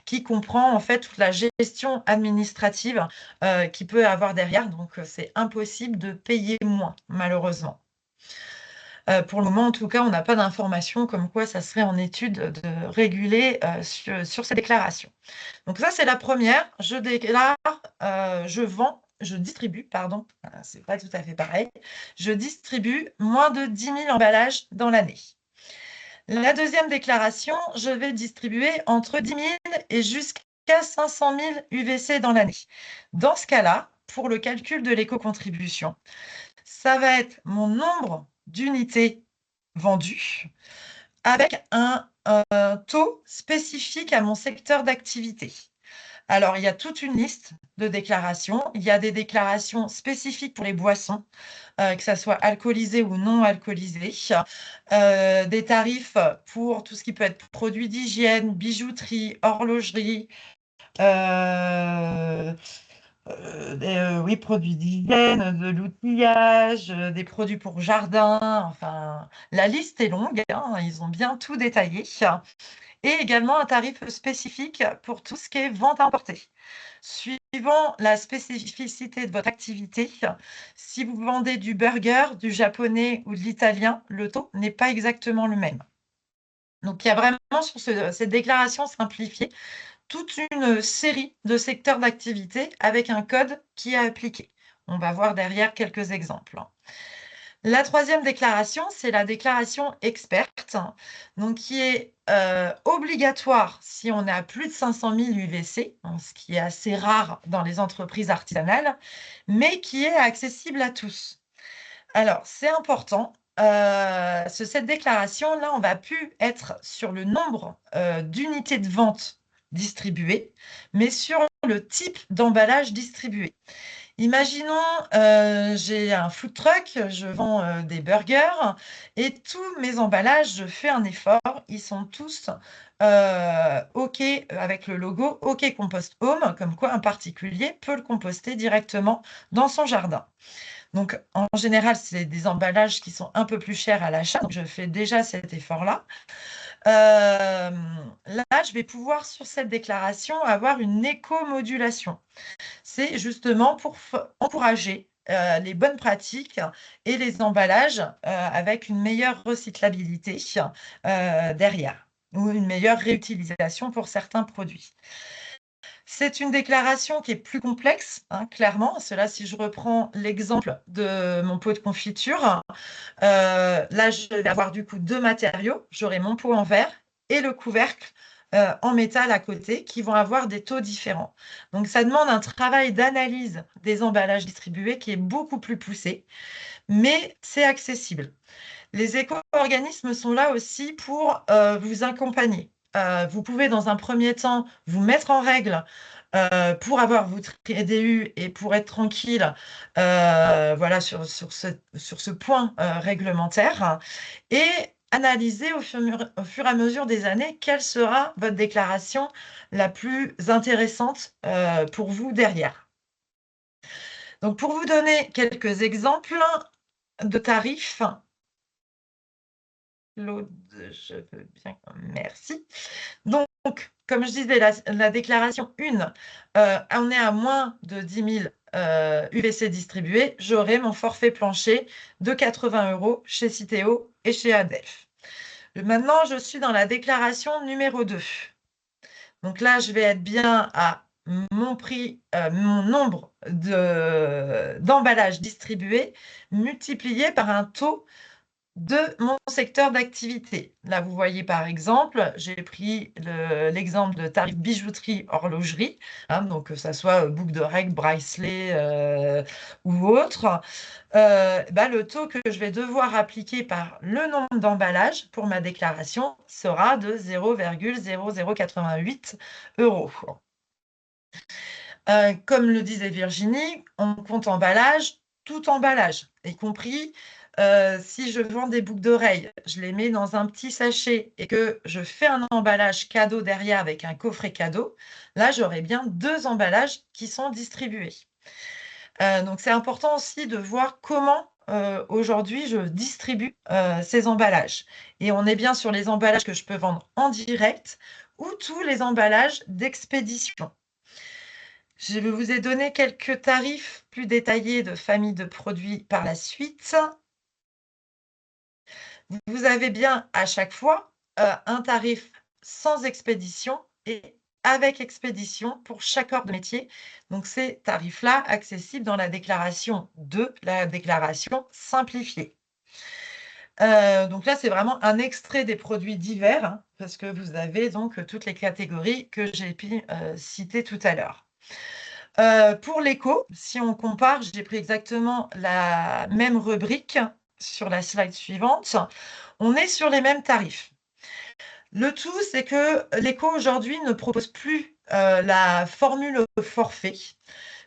qui comprend en fait toute la gestion administrative qu'il peut avoir derrière. Donc, c'est impossible de payer moins, malheureusement. Pour le moment, en tout cas, on n'a pas d'informations comme quoi ça serait en étude de réguler sur ces déclarations. Donc ça, c'est la première. Je distribue, pardon, c'est pas tout à fait pareil. Je distribue moins de 10 000 emballages dans l'année. La deuxième déclaration, je vais distribuer entre 10 000 et jusqu'à 500 000 UVC dans l'année. Dans ce cas-là, pour le calcul de l'éco-contribution, ça va être mon nombre d'unités vendues avec un taux spécifique à mon secteur d'activité. Alors, il y a toute une liste de déclarations. Il y a des déclarations spécifiques pour les boissons, que ça soit alcoolisé ou non alcoolisé. Des tarifs pour tout ce qui peut être produits d'hygiène, bijouterie, horlogerie, oui, produits d'hygiène, de l'outillage, des produits pour jardin. Enfin, la liste est longue, hein, ils ont bien tout détaillé. Et également un tarif spécifique pour tout ce qui est vente à emporter. Suivant la spécificité de votre activité, si vous vendez du burger, du japonais ou de l'italien, le taux n'est pas exactement le même. Donc, il y a vraiment sur cette déclaration simplifiée toute une série de secteurs d'activité avec un code qui est appliqué. On va voir derrière quelques exemples. La troisième déclaration, c'est la déclaration experte, donc qui est obligatoire si on est à plus de 500 000 UVC, ce qui est assez rare dans les entreprises artisanales, mais qui est accessible à tous. Alors, c'est important. Cette déclaration-là, on va plus être sur le nombre d'unités de vente distribuées, mais sur le type d'emballage distribué. Imaginons, j'ai un food truck, je vends des burgers et tous mes emballages, je fais un effort. Ils sont tous OK avec le logo OK Compost Home, comme quoi un particulier peut le composter directement dans son jardin. Donc, en général, c'est des emballages qui sont un peu plus chers à l'achat. Donc, je fais déjà cet effort-là. Là, je vais pouvoir, sur cette déclaration, avoir une éco-modulation. C'est justement pour encourager les bonnes pratiques et les emballages avec une meilleure recyclabilité derrière ou une meilleure réutilisation pour certains produits. C'est une déclaration qui est plus complexe, hein, clairement. Cela, si je reprends l'exemple de mon pot de confiture, là, je vais avoir du coup deux matériaux. J'aurai mon pot en verre et le couvercle en métal à côté qui vont avoir des taux différents. Donc, ça demande un travail d'analyse des emballages distribués qui est beaucoup plus poussé, mais c'est accessible. Les éco-organismes sont là aussi pour vous accompagner. Vous pouvez, dans un premier temps, vous mettre en règle pour avoir votre TDU et pour être tranquille voilà, sur ce point réglementaire et analyser au fur et à mesure des années quelle sera votre déclaration la plus intéressante pour vous derrière. Donc, pour vous donner quelques exemples de tarifs, Claude, je veux bien, merci. Donc, comme je disais, la déclaration 1, on est à moins de 10 000 UVC distribués, j'aurai mon forfait plancher de 80 € chez Citeo et chez Adelph. Maintenant, je suis dans la déclaration numéro 2. Donc là, je vais être bien à mon prix, mon nombre d'emballages distribués multiplié par un taux de mon secteur d'activité. Là, vous voyez par exemple, j'ai pris l'exemple de tarif bijouterie, horlogerie, hein, donc que ça soit boucle d'oreille, bracelet ou autre. Le taux que je vais devoir appliquer par le nombre d'emballages pour ma déclaration sera de 0,0088 €. Comme le disait Virginie, on compte emballage, tout emballage, y compris si je vends des boucles d'oreilles, je les mets dans un petit sachet et que je fais un emballage cadeau derrière avec un coffret cadeau, là, j'aurai bien 2 emballages qui sont distribués. Donc, c'est important aussi de voir comment aujourd'hui je distribue ces emballages. Et on est bien sur les emballages que je peux vendre en direct ou tous les emballages d'expédition. Je vous ai donné quelques tarifs plus détaillés de famille de produits par la suite. Vous avez bien à chaque fois un tarif sans expédition et avec expédition pour chaque ordre de métier. Donc, ces tarifs-là accessibles dans la déclaration 2, la déclaration simplifiée. Donc là, c'est vraiment un extrait des produits divers, hein, parce que vous avez donc toutes les catégories que j'ai pu citer tout à l'heure. Pour l'éco, si on compare, j'ai pris exactement la même rubrique sur la slide suivante. On est sur les mêmes tarifs. Le tout, c'est que l'éco aujourd'hui ne propose plus la formule au forfait,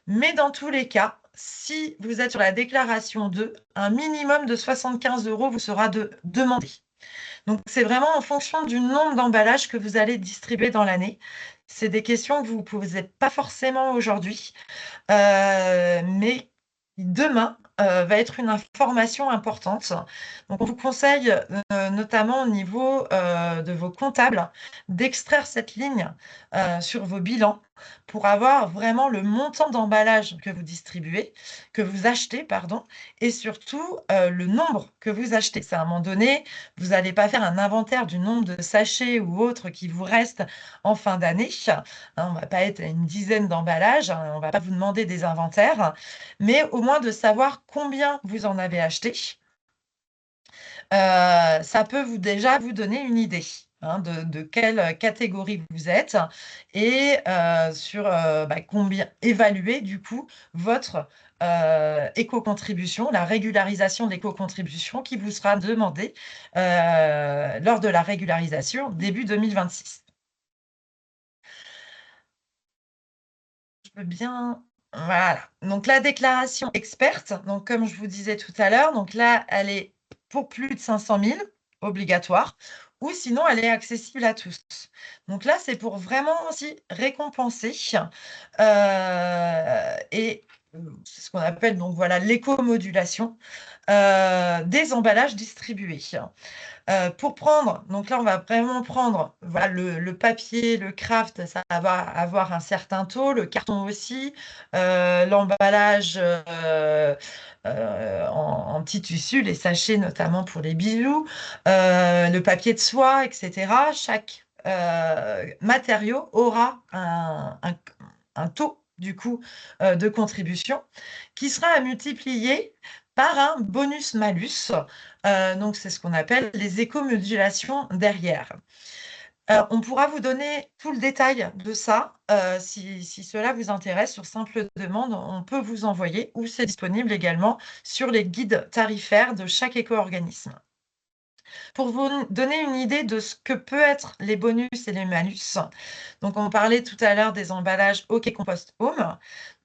mais dans tous les cas, si vous êtes sur la déclaration 2, un minimum de 75 € vous sera demandé. Donc, c'est vraiment en fonction du nombre d'emballages que vous allez distribuer dans l'année. C'est des questions que vous ne posez pas forcément aujourd'hui, mais demain va être une information importante. Donc, on vous conseille, notamment au niveau de vos comptables, d'extraire cette ligne sur vos bilans pour avoir vraiment le montant d'emballage que vous distribuez, que vous achetez, pardon, et surtout le nombre que vous achetez. C'est à un moment donné, vous n'allez pas faire un inventaire du nombre de sachets ou autres qui vous restent en fin d'année. Hein, on ne va pas être à une dizaine d'emballages, hein, on ne va pas vous demander des inventaires, mais au moins de savoir combien vous en avez acheté Ça peut déjà vous donner une idée de quelle catégorie vous êtes et sur combien évaluer du coup votre éco-contribution, la régularisation de l'éco-contribution qui vous sera demandée lors de la régularisation début 2026. Je peux bien. Voilà. Donc la déclaration experte, donc comme je vous disais tout à l'heure, donc là, elle est pour plus de 500 000 obligatoire, ou sinon elle est accessible à tous. Donc là, c'est pour vraiment aussi récompenser et c'est ce qu'on appelle donc voilà l'éco-modulation des emballages distribués. Pour prendre, donc là, on va vraiment prendre voilà, le papier, le craft, ça va avoir un certain taux, le carton aussi, l'emballage en petit tissu, les sachets notamment pour les bijoux, le papier de soie, etc. Chaque matériau aura un taux du coup de contribution qui sera à multiplier par un bonus-malus. Donc, c'est ce qu'on appelle les éco-modulations derrière. On pourra vous donner tout le détail de ça. Si cela vous intéresse, sur simple demande, on peut vous envoyer ou c'est disponible également sur les guides tarifaires de chaque éco-organisme. Pour vous donner une idée de ce que peut être les bonus et les malus, donc on parlait tout à l'heure des emballages OK Compost Home.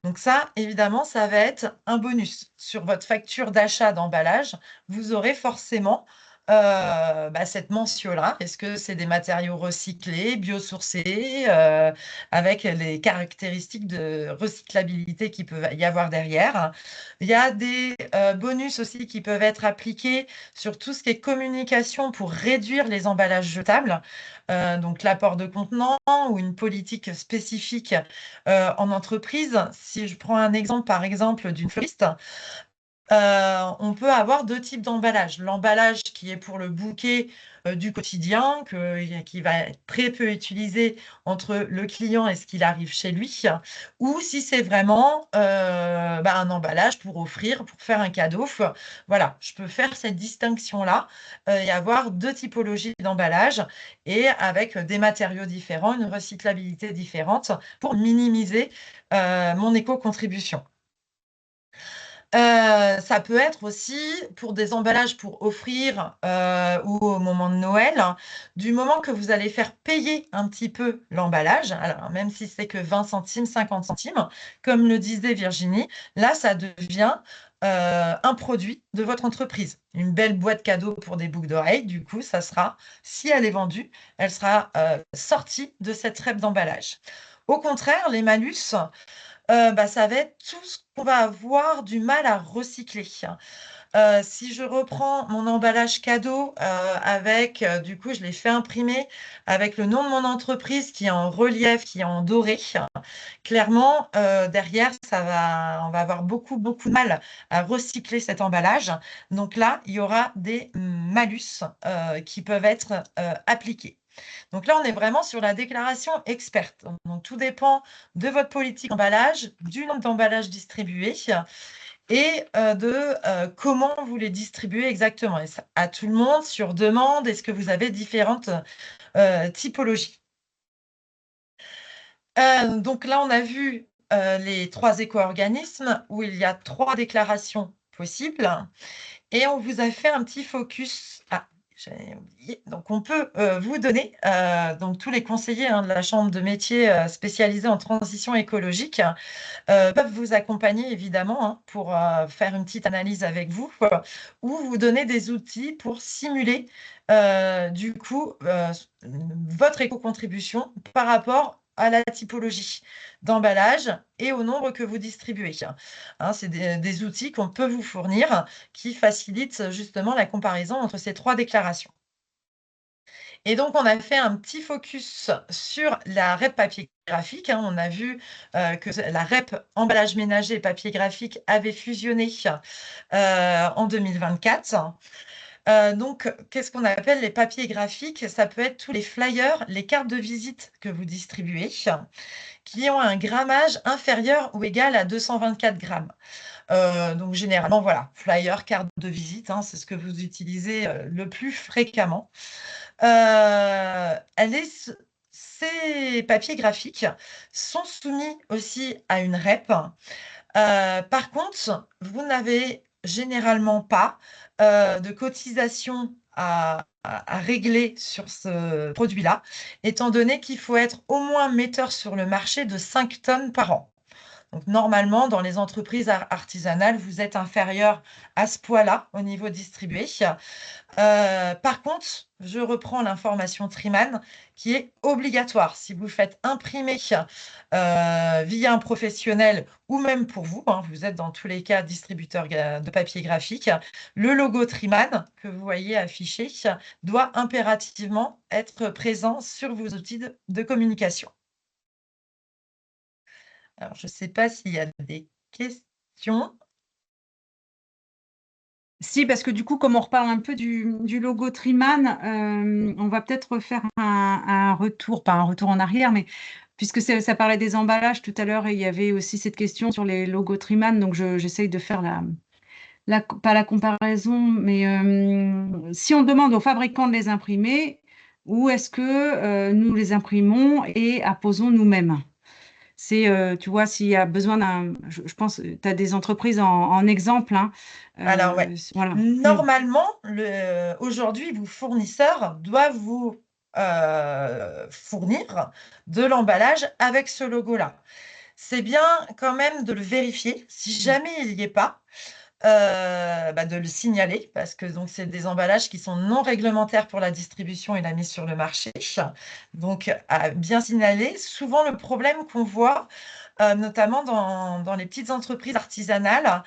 Donc ça, évidemment, ça va être un bonus. Sur votre facture d'achat d'emballage, vous aurez forcément cette mention-là. Est-ce que c'est des matériaux recyclés, biosourcés, avec les caractéristiques de recyclabilité qu'il peut y avoir derrière. Il y a des bonus aussi qui peuvent être appliqués sur tout ce qui est communication pour réduire les emballages jetables, donc l'apport de contenants ou une politique spécifique en entreprise. Si je prends un exemple, par exemple, d'une fleuriste, on peut avoir deux types d'emballage. L'emballage qui est pour le bouquet du quotidien, qui va être très peu utilisé entre le client et ce qu'il arrive chez lui, ou si c'est vraiment un emballage pour offrir, pour faire un cadeau. Voilà, je peux faire cette distinction-là et avoir deux typologies d'emballage et avec des matériaux différents, une recyclabilité différente pour minimiser mon éco-contribution. Ça peut être aussi pour des emballages pour offrir ou au moment de Noël, du moment que vous allez faire payer un petit peu l'emballage, alors même si c'est que 20 centimes, 50 centimes, comme le disait Virginie, là, ça devient un produit de votre entreprise. Une belle boîte cadeau pour des boucles d'oreilles, du coup, ça sera, si elle est vendue, elle sera sortie de cette REP d'emballage. Au contraire, les malus, ça va être tout ce qu'on va avoir du mal à recycler. Si je reprends mon emballage cadeau avec, du coup, je l'ai fait imprimer avec le nom de mon entreprise qui est en relief, qui est en doré. Clairement, derrière, on va avoir beaucoup, beaucoup de mal à recycler cet emballage. Donc là, il y aura des malus qui peuvent être appliqués. Donc là, on est vraiment sur la déclaration experte. Donc tout dépend de votre politique d'emballage, du nombre d'emballages distribués et de comment vous les distribuez exactement. Et ça, à tout le monde, sur demande, est-ce que vous avez différentes typologies? Donc là, on a vu les 3 éco-organismes où il y a 3 déclarations possibles et on vous a fait un petit focus. Ah, j'avais oublié. Donc on peut vous donner, donc tous les conseillers de la chambre de métier spécialisée en transition écologique peuvent vous accompagner évidemment pour faire une petite analyse avec vous ou vous donner des outils pour simuler du coup votre éco-contribution par rapport à la typologie d'emballage et au nombre que vous distribuez. C'est des outils qu'on peut vous fournir qui facilitent justement la comparaison entre ces 3 déclarations. Et donc, on a fait un petit focus sur la REP papier graphique. On a vu que la REP emballage ménager et papier graphique avait fusionné en 2024. Donc, qu'est-ce qu'on appelle les papiers graphiques? Ça peut être tous les flyers, les cartes de visite que vous distribuez, qui ont un grammage inférieur ou égal à 224 grammes. Donc, généralement, voilà, flyer, carte de visite, hein, c'est ce que vous utilisez le plus fréquemment. Ces papiers graphiques sont soumis aussi à une REP. Par contre, vous n'avez généralement pas de cotisation à régler sur ce produit-là, étant donné qu'il faut être au moins metteur sur le marché de 5 tonnes par an. Donc, normalement, dans les entreprises artisanales, vous êtes inférieur à ce poids-là au niveau distribué. Par contre, je reprends l'information Triman qui est obligatoire. Si vous faites imprimer via un professionnel ou même pour vous, hein, vous êtes dans tous les cas distributeur de papier graphique, le logo Triman que vous voyez affiché doit impérativement être présent sur vos outils de communication. Alors, je ne sais pas s'il y a des questions.
Si, parce que du coup, comme on reparle un peu du logo Triman, on va peut-être refaire un retour, pas un retour en arrière, mais puisque ça parlait des emballages tout à l'heure, et il y avait aussi cette question sur les logos Triman, donc j'essaye de faire pas la comparaison, mais si on demande aux fabricants de les imprimer, où est-ce que nous les imprimons et apposons nous-mêmes? C'est, tu vois, s'il y a besoin je pense, tu as des entreprises en exemple, hein,
Alors, ouais.
voilà.
Normalement, aujourd'hui, vos fournisseurs doivent vous fournir de l'emballage avec ce logo-là. C'est bien quand même de le vérifier. Si jamais il n'y est pas, de le signaler parce que donc c'est des emballages qui sont non réglementaires pour la distribution et la mise sur le marché. Donc, à bien signaler. Souvent, le problème qu'on voit, notamment dans les petites entreprises artisanales,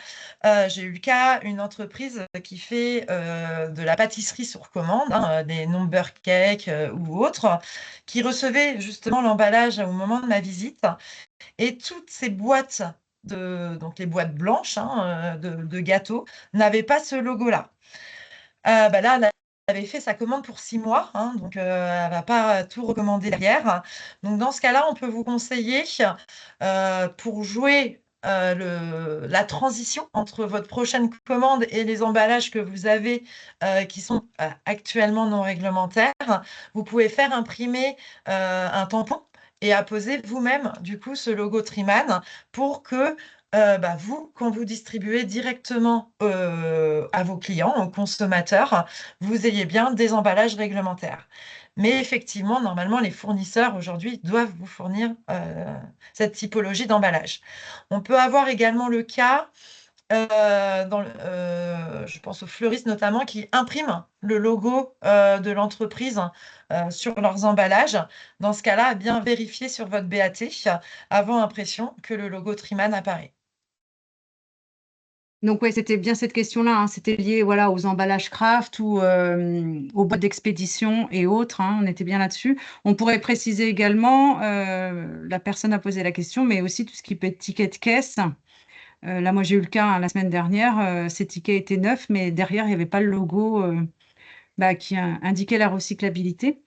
j'ai eu le cas, une entreprise qui fait de la pâtisserie sur commande, hein, des number cakes ou autres, qui recevait justement l'emballage au moment de ma visite. Et toutes ces boîtes, donc les boîtes blanches, hein, de gâteaux, n'avaient pas ce logo-là. Là, elle avait fait sa commande pour 6 mois, hein, donc elle ne va pas tout recommander derrière. Donc, dans ce cas-là, on peut vous conseiller, pour jouer la transition entre votre prochaine commande et les emballages que vous avez qui sont actuellement non réglementaires, vous pouvez faire imprimer un tampon et apposer vous-même, du coup, ce logo Triman pour que vous, quand vous distribuez directement à vos clients, aux consommateurs, vous ayez bien des emballages réglementaires. Mais effectivement, normalement, les fournisseurs aujourd'hui doivent vous fournir cette typologie d'emballage. On peut avoir également le cas, je pense aux fleuristes notamment, qui impriment le logo de l'entreprise sur leurs emballages. Dans ce cas-là, bien vérifier sur votre BAT avant impression que le logo Triman apparaît.
Donc oui, c'était bien cette question-là, hein. C'était lié, voilà, aux emballages craft ou aux boîtes d'expédition et autres, hein. On était bien là-dessus. On pourrait préciser également, la personne a posé la question, mais aussi tout ce qui peut être ticket de caisse. Là, moi, j'ai eu le cas, hein, la semaine dernière, ces tickets étaient neufs, mais derrière, il n'y avait pas le logo qui indiquait la recyclabilité.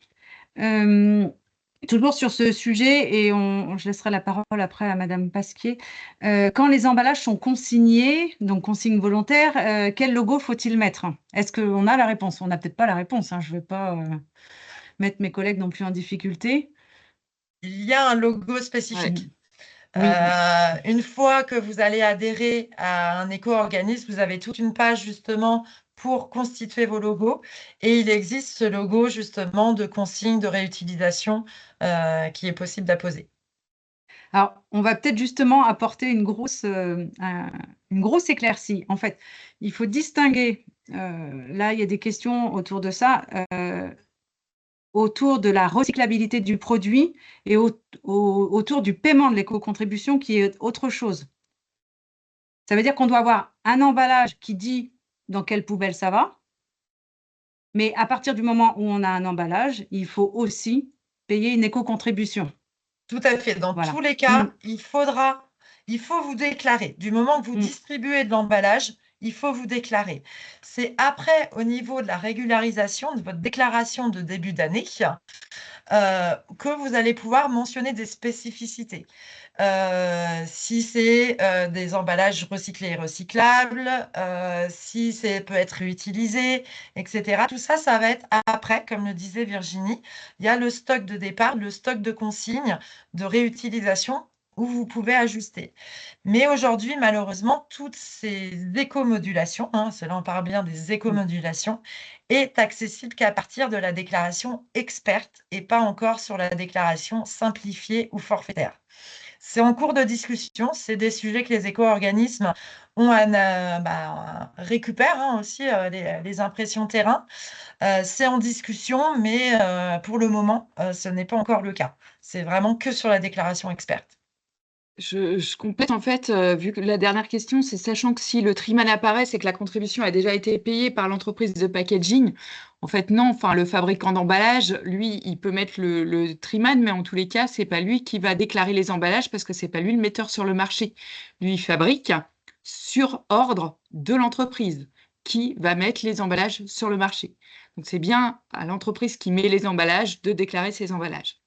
Toujours sur ce sujet, et je laisserai la parole après à Madame Pasquier. Quand les emballages sont consignés, donc consigne volontaire, quel logo faut-il mettre? Est-ce qu'on a la réponse? On n'a peut-être pas la réponse, hein. Je ne vais pas mettre mes collègues non plus en difficulté.
Il y a un logo spécifique.
Oui.
Une fois que vous allez adhérer à un éco-organisme, vous avez toute une page justement pour constituer vos logos et il existe ce logo justement de consigne de réutilisation qui est possible d'apposer.
Alors, on va peut-être justement apporter une grosse éclaircie. En fait, il faut distinguer, là, il y a des questions autour de ça, autour de la recyclabilité du produit et autour du paiement de l'éco-contribution qui est autre chose. Ça veut dire qu'on doit avoir un emballage qui dit dans quelle poubelle ça va, mais à partir du moment où on a un emballage, il faut aussi payer une éco-contribution.
Tout à fait. Dans
Voilà.
tous les cas, il faut vous déclarer. Du moment que vous distribuez de l'emballage, il faut vous déclarer. C'est après, au niveau de la régularisation, de votre déclaration de début d'année, que vous allez pouvoir mentionner des spécificités. Si c'est des emballages recyclés et recyclables, si c'est peut être réutilisé, etc. Tout ça, ça va être après, comme le disait Virginie. Il y a le stock de départ, le stock de consignes, de réutilisation, où vous pouvez ajuster. Mais aujourd'hui, malheureusement, toutes ces éco-modulations, cela on parle bien des éco-modulations, est accessible qu'à partir de la déclaration experte et pas encore sur la déclaration simplifiée ou forfaitaire. C'est en cours de discussion, c'est des sujets que les éco-organismes récupèrent aussi les impressions terrain. C'est en discussion, mais pour le moment, ce n'est pas encore le cas. C'est vraiment que sur la déclaration experte.
Je complète en fait, vu que la dernière question, c'est sachant que si le triman apparaît, c'est que la contribution a déjà été payée par l'entreprise de packaging. En fait, non, enfin, le fabricant d'emballage, lui, il peut mettre le triman, mais en tous les cas, c'est pas lui qui va déclarer les emballages parce que c'est pas lui le metteur sur le marché. Lui, il fabrique sur ordre de l'entreprise qui va mettre les emballages sur le marché. Donc, c'est bien à l'entreprise qui met les emballages de déclarer ses emballages.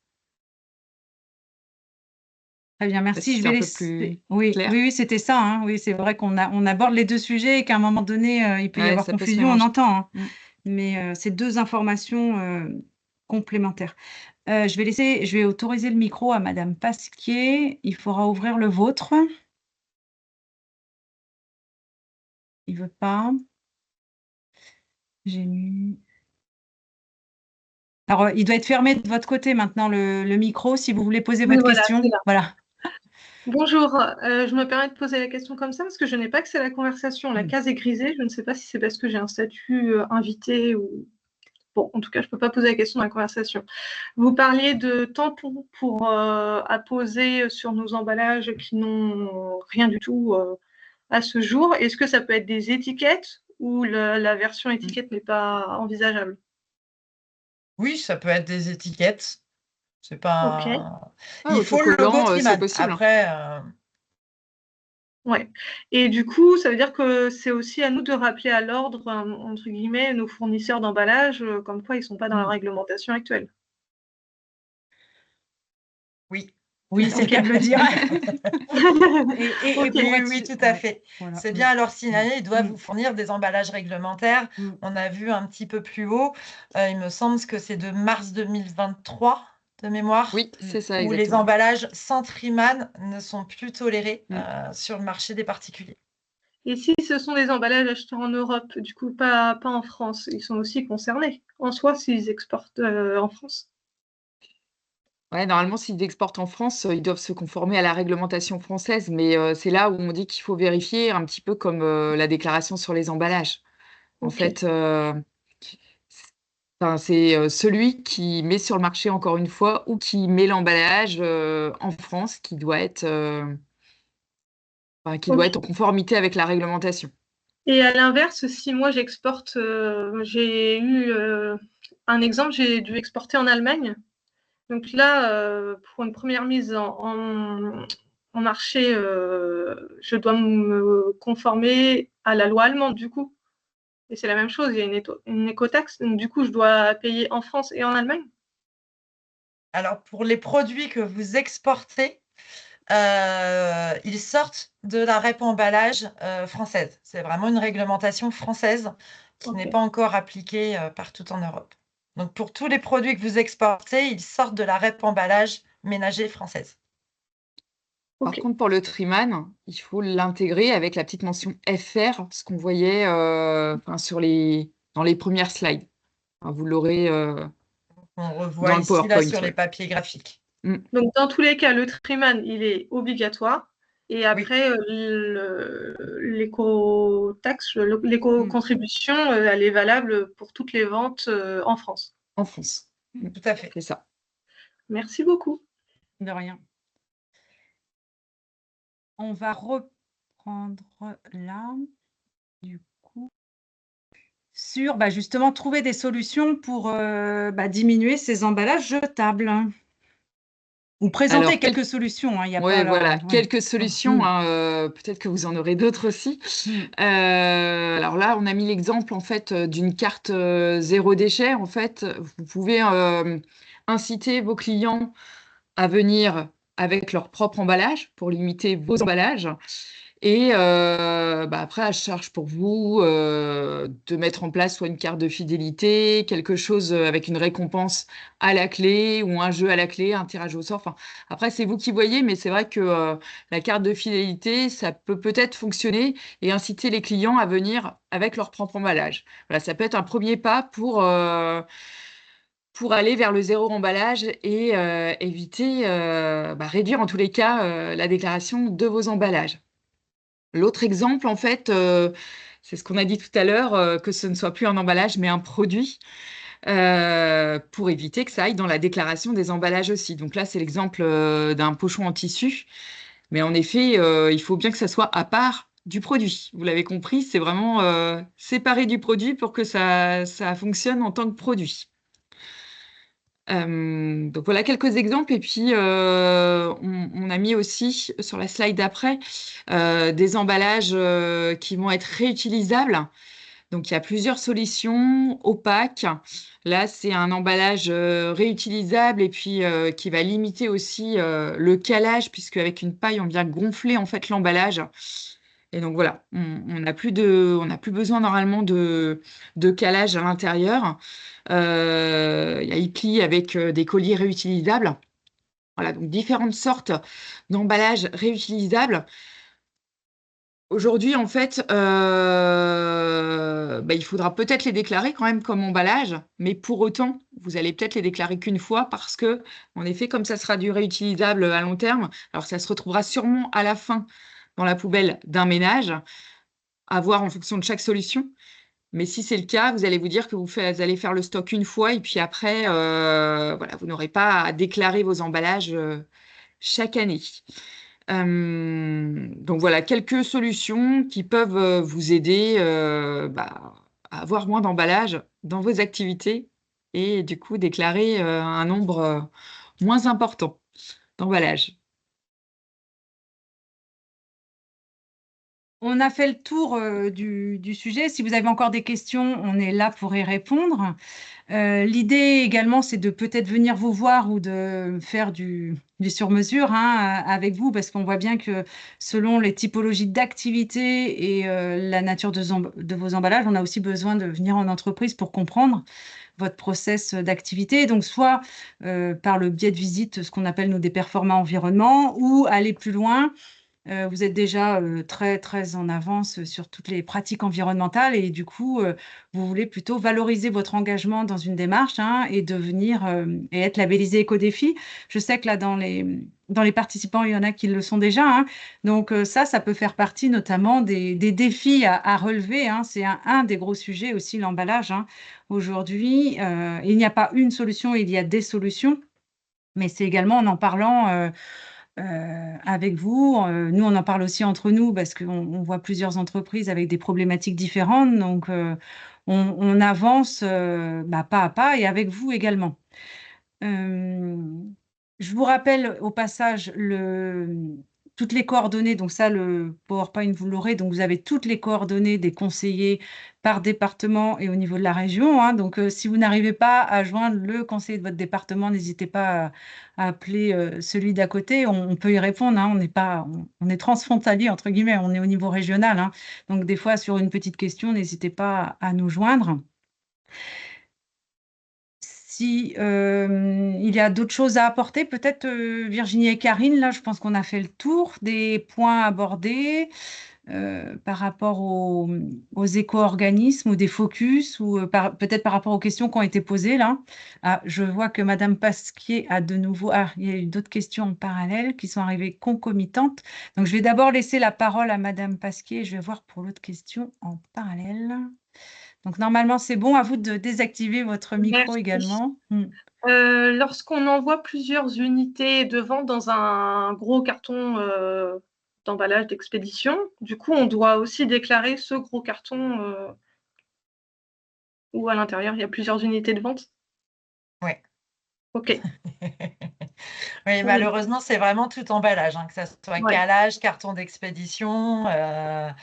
Très bien, merci.
Si
Je
c'est
vais
un peu
laisser.
plus
Oui,
clair.
oui, oui, c'était ça, hein. Oui, c'est vrai on aborde les deux sujets et qu'à un moment donné, il peut y
Ouais,
avoir
ça peut se
confusion, on
mélanger.
entend, hein.
Mm.
Mais c'est deux informations complémentaires. Je vais autoriser le micro à Madame Pasquier. Il faudra ouvrir le vôtre. Il veut pas. J'ai mis. Alors, il doit être fermé de votre côté maintenant, le micro, si vous voulez poser
Oui,
votre
voilà,
question.
c'est là.
Voilà.
Bonjour, je me permets de poser la question comme ça parce que je n'ai pas accès à la conversation. La
Mm.
case est grisée. Je ne sais pas si c'est parce que j'ai un statut invité ou. Bon, en tout cas, je ne peux pas poser la question dans la conversation. Vous parliez de tampons pour apposer sur nos emballages qui n'ont rien du tout à ce jour. Est-ce que ça peut être des étiquettes ou la version étiquette n'est pas envisageable?
Oui, ça peut être des étiquettes. C'est
Ok.
pas.
Ah,
Il faut le logo
autocollant, c'est
Triman.
possible.
Après,
Ouais. Et du coup, ça veut dire que c'est aussi à nous de rappeler à l'ordre, entre guillemets, nos fournisseurs d'emballage, comme quoi ils ne sont pas dans la
Mm.
réglementation actuelle.
oui.
Oui, c'est le cas de le dire. Et
Ok.
pour
Oui,
être
oui,
sûr.
tout à
Ouais,
fait.
voilà.
C'est
Mm.
bien à leur signaler, ils doivent
Mm.
vous fournir des emballages réglementaires.
Mm.
On a vu un petit peu plus haut, il me semble que c'est de mars 2023 de mémoire,
Oui, c'est ça,
où les
exactement.
emballages sans Triman ne sont plus tolérés
Mm.
sur le marché des particuliers.
Et si ce sont des emballages achetés en Europe, du coup, pas en France, ils sont aussi concernés, en soi, s'ils exportent en France.
Ouais, normalement, s'ils exportent en France, ils doivent se conformer à la réglementation française, mais c'est là où on dit qu'il faut vérifier un petit peu comme la déclaration sur les emballages. En
Ok.
fait, enfin, c'est celui qui met sur le marché, encore une fois, ou qui met l'emballage en France qui doit
Ok.
être en conformité avec la réglementation.
Et à l'inverse, si moi j'exporte, j'ai eu un exemple, j'ai dû exporter en Allemagne. Donc là, pour une première mise en marché, je dois me conformer à la loi allemande, du coup. Et c'est la même chose, il y a une écotaxe. Donc du coup, je dois payer en France et en Allemagne.
Alors, pour les produits que vous exportez, ils sortent de la REP emballage française. C'est vraiment une réglementation française qui n'est
Ok.
pas encore appliquée partout en Europe. Donc, pour tous les produits que vous exportez, ils sortent de la REP emballage ménager française.
Par
Ok.
contre, pour le Triman, il faut l'intégrer avec la petite mention FR, ce qu'on voyait enfin, dans les premières slides. Enfin, vous l'aurez
On revoit
dans le
ici, là,
PowerPoint.
sur les
Ouais.
papiers graphiques.
Mm.
Donc dans tous les cas, le Triman, il est obligatoire. Et
Oui,
après, l'éco-taxe, l'éco-contribution, elle est valable pour toutes les ventes en France.
En France. Mm.
tout à fait.
C'est ça.
Merci beaucoup.
De rien. On va reprendre là, du coup, sur justement trouver des solutions pour diminuer ces emballages jetables. Ou présenter
Alors,
quelques solutions, hein, il n'y a
oui,
pas
voilà,
là. Ouais.
quelques solutions,
Mm.
hein, peut-être que vous en aurez d'autres aussi. Alors là, on a mis l'exemple en fait d'une carte zéro déchet. En fait, vous pouvez inciter vos clients à venir avec leur propre emballage pour limiter vos emballages. Et après, à charge pour vous de mettre en place soit une carte de fidélité, quelque chose avec une récompense à la clé ou un jeu à la clé, un tirage au sort. Enfin, après, c'est vous qui voyez, mais c'est vrai que la carte de fidélité, ça peut peut-être fonctionner et inciter les clients à venir avec leur propre emballage. Voilà, ça peut être un premier pas pour aller vers le zéro emballage et éviter, réduire en tous les cas la déclaration de vos emballages. L'autre exemple, en fait, c'est ce qu'on a dit tout à l'heure, que ce ne soit plus un emballage, mais un produit, pour éviter que ça aille dans la déclaration des emballages aussi. Donc là, c'est l'exemple d'un pochon en tissu. Mais en effet, il faut bien que ça soit à part du produit. Vous l'avez compris, c'est vraiment séparé du produit pour que ça fonctionne en tant que produit. Donc voilà quelques exemples et puis on a mis aussi sur la slide d'après des emballages qui vont être réutilisables. Donc il y a plusieurs solutions opaques. Là, c'est un emballage réutilisable et puis qui va limiter aussi le calage puisque avec une paille, on vient gonfler en fait l'emballage. Et donc voilà, on n'a plus besoin normalement de calage à l'intérieur. Il y a Ipli avec des colliers réutilisables. Voilà, donc différentes sortes d'emballages réutilisables. Aujourd'hui, en fait, il faudra peut-être les déclarer quand même comme emballage, mais pour autant, vous allez peut-être les déclarer qu'une fois parce que, en effet, comme ça sera du réutilisable à long terme, alors ça se retrouvera sûrement à la fin dans la poubelle d'un ménage, à voir en fonction de chaque solution. Mais si c'est le cas, vous allez vous dire que vous allez faire le stock une fois et puis après, voilà, vous n'aurez pas à déclarer vos emballages chaque année. Donc voilà, quelques solutions qui peuvent vous aider à avoir moins d'emballages dans vos activités et du coup déclarer un nombre moins important d'emballages.
On a fait le tour du sujet. Si vous avez encore des questions, on est là pour y répondre. L'idée également, c'est de peut-être venir vous voir ou de faire du sur-mesure avec vous, parce qu'on voit bien que selon les typologies d'activité et la nature de vos emballages, on a aussi besoin de venir en entreprise pour comprendre votre process d'activité. Donc, soit par le biais de visite, ce qu'on appelle nous des performants environnement, ou aller plus loin. Vous êtes déjà très, très en avance sur toutes les pratiques environnementales et du coup, vous voulez plutôt valoriser votre engagement dans une démarche et devenir et être labellisé Éco-Défi. Je sais que là, dans les participants, il y en a qui le sont déjà. Donc, ça peut faire partie notamment des défis à relever. C'est un des gros sujets aussi, l'emballage. Aujourd'hui, il n'y a pas une solution, il y a des solutions. Mais c'est également en parlant avec vous. Nous, on en parle aussi entre nous parce qu'on voit plusieurs entreprises avec des problématiques différentes. Donc, on avance pas à pas et avec vous également. Euh, je vous rappelle au passage toutes les coordonnées. Donc ça, le PowerPoint, vous l'aurez. Donc vous avez toutes les coordonnées des conseillers par département et au niveau de la région. Donc si vous n'arrivez pas à joindre le conseiller de votre département, n'hésitez pas à appeler celui d'à côté. On peut y répondre. On n'est pas, on est transfrontalier entre guillemets. On est au niveau régional. Donc des fois sur une petite question, n'hésitez pas à nous joindre. Si il y a d'autres choses à apporter, peut-être Virginie et Karine, là, je pense qu'on a fait le tour des points abordés par rapport aux éco-organismes ou des focus ou peut-être par rapport aux questions qui ont été posées là. Ah, je vois que Madame Pasquier a de nouveau. Ah, il y a eu d'autres questions en parallèle qui sont arrivées concomitantes. Donc, je vais d'abord laisser la parole à Madame Pasquier et je vais voir pour l'autre question en parallèle. Donc, normalement, c'est bon. À vous de désactiver votre micro également.
Lorsqu'on envoie plusieurs unités de vente dans un gros carton d'emballage d'expédition, du coup, on doit aussi déclarer ce gros carton où à l'intérieur, il y a plusieurs unités de vente.
Oui.
OK.
Oui,
Oui,
malheureusement, c'est vraiment tout emballage, hein, que ça soit
ouais.
calage, carton d'expédition. Voilà.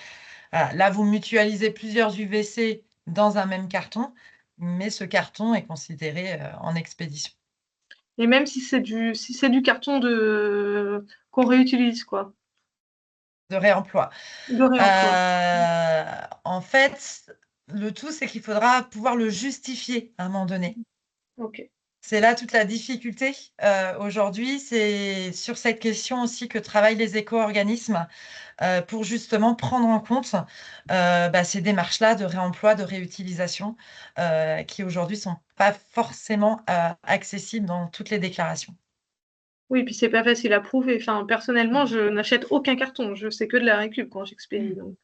Là, vous mutualisez plusieurs UVC dans un même carton, mais ce carton est considéré en expédition
Et même si c'est du carton qu'on réutilise, quoi,
de réemploi.
de réemploi.
En fait, le tout, c'est qu'il faudra pouvoir le justifier à un moment donné.
Ok.
C'est là toute la difficulté aujourd'hui. C'est sur cette question aussi que travaillent les éco-organismes pour justement prendre en compte ces démarches-là de réemploi, de réutilisation qui aujourd'hui ne sont pas forcément accessibles dans toutes les déclarations.
Oui, puis c'est pas facile à prouver. Enfin, personnellement, je n'achète aucun carton. Je sais que de la récup quand j'expédie. Donc,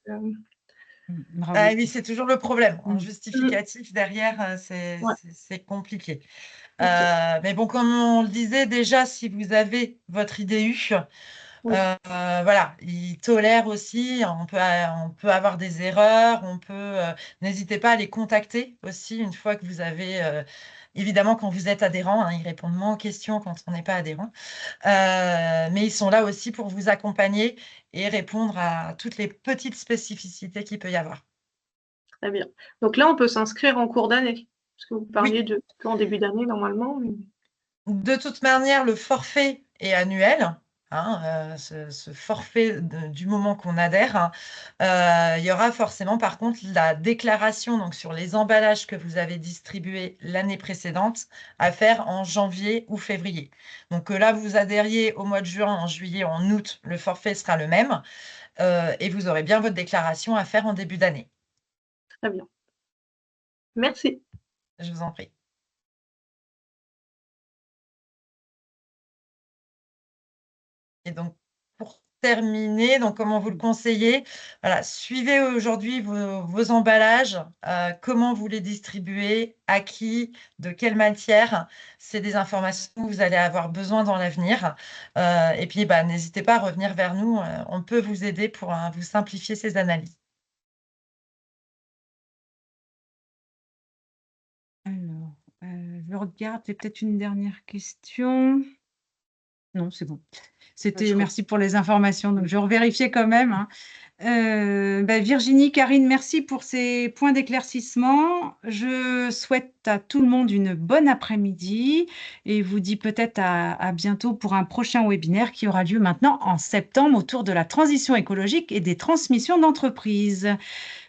Bravo.
Ah oui, c'est toujours le problème. En
Mm.
justificatif, derrière,
ouais,
c'est compliqué.
ok.
Mais bon, comme on le disait déjà, si vous avez votre IDU,
Oui,
voilà, il tolère aussi. On peut avoir des erreurs. N'hésitez pas à les contacter aussi une fois que vous avez. Évidemment, quand vous êtes adhérent, hein, ils répondent moins aux questions quand on n'est pas adhérent. Mais ils sont là aussi pour vous accompagner et répondre à toutes les petites spécificités qu'il peut y avoir.
très bien. Donc là, on peut s'inscrire en cours d'année. Parce que vous parliez
Oui,
qu'en début d'année, normalement.
de toute manière, le forfait est annuel. Hein, ce forfait du moment qu'on adhère, hein. Il y aura forcément par contre la déclaration donc, sur les emballages que vous avez distribués l'année précédente à faire en janvier ou février. Donc que là, vous adhériez au mois de juin, en juillet, en août, le forfait sera le même et vous aurez bien votre déclaration à faire en début d'année.
Très bien. Merci.
Je vous en prie. Et donc, pour terminer, donc comment vous le conseillez, voilà, suivez aujourd'hui vos emballages, comment vous les distribuez, à qui, de quelle matière. C'est des informations que vous allez avoir besoin dans l'avenir. Et puis, n'hésitez pas à revenir vers nous. On peut vous aider pour vous simplifier ces analyses.
Alors, je regarde, c'est peut-être une dernière question. Non, c'est bon. Merci pour les informations. Donc, je revérifiais quand même, hein. Virginie, Karine, merci pour ces points d'éclaircissement. Je souhaite à tout le monde une bonne après-midi et vous dis peut-être à bientôt pour un prochain webinaire qui aura lieu maintenant en septembre autour de la transition écologique et des transmissions d'entreprise.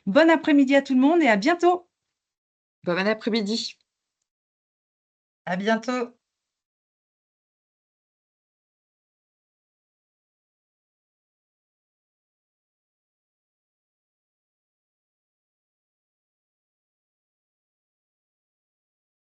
Bon après-midi à tout le monde et à bientôt.
Bon après-midi.
À bientôt.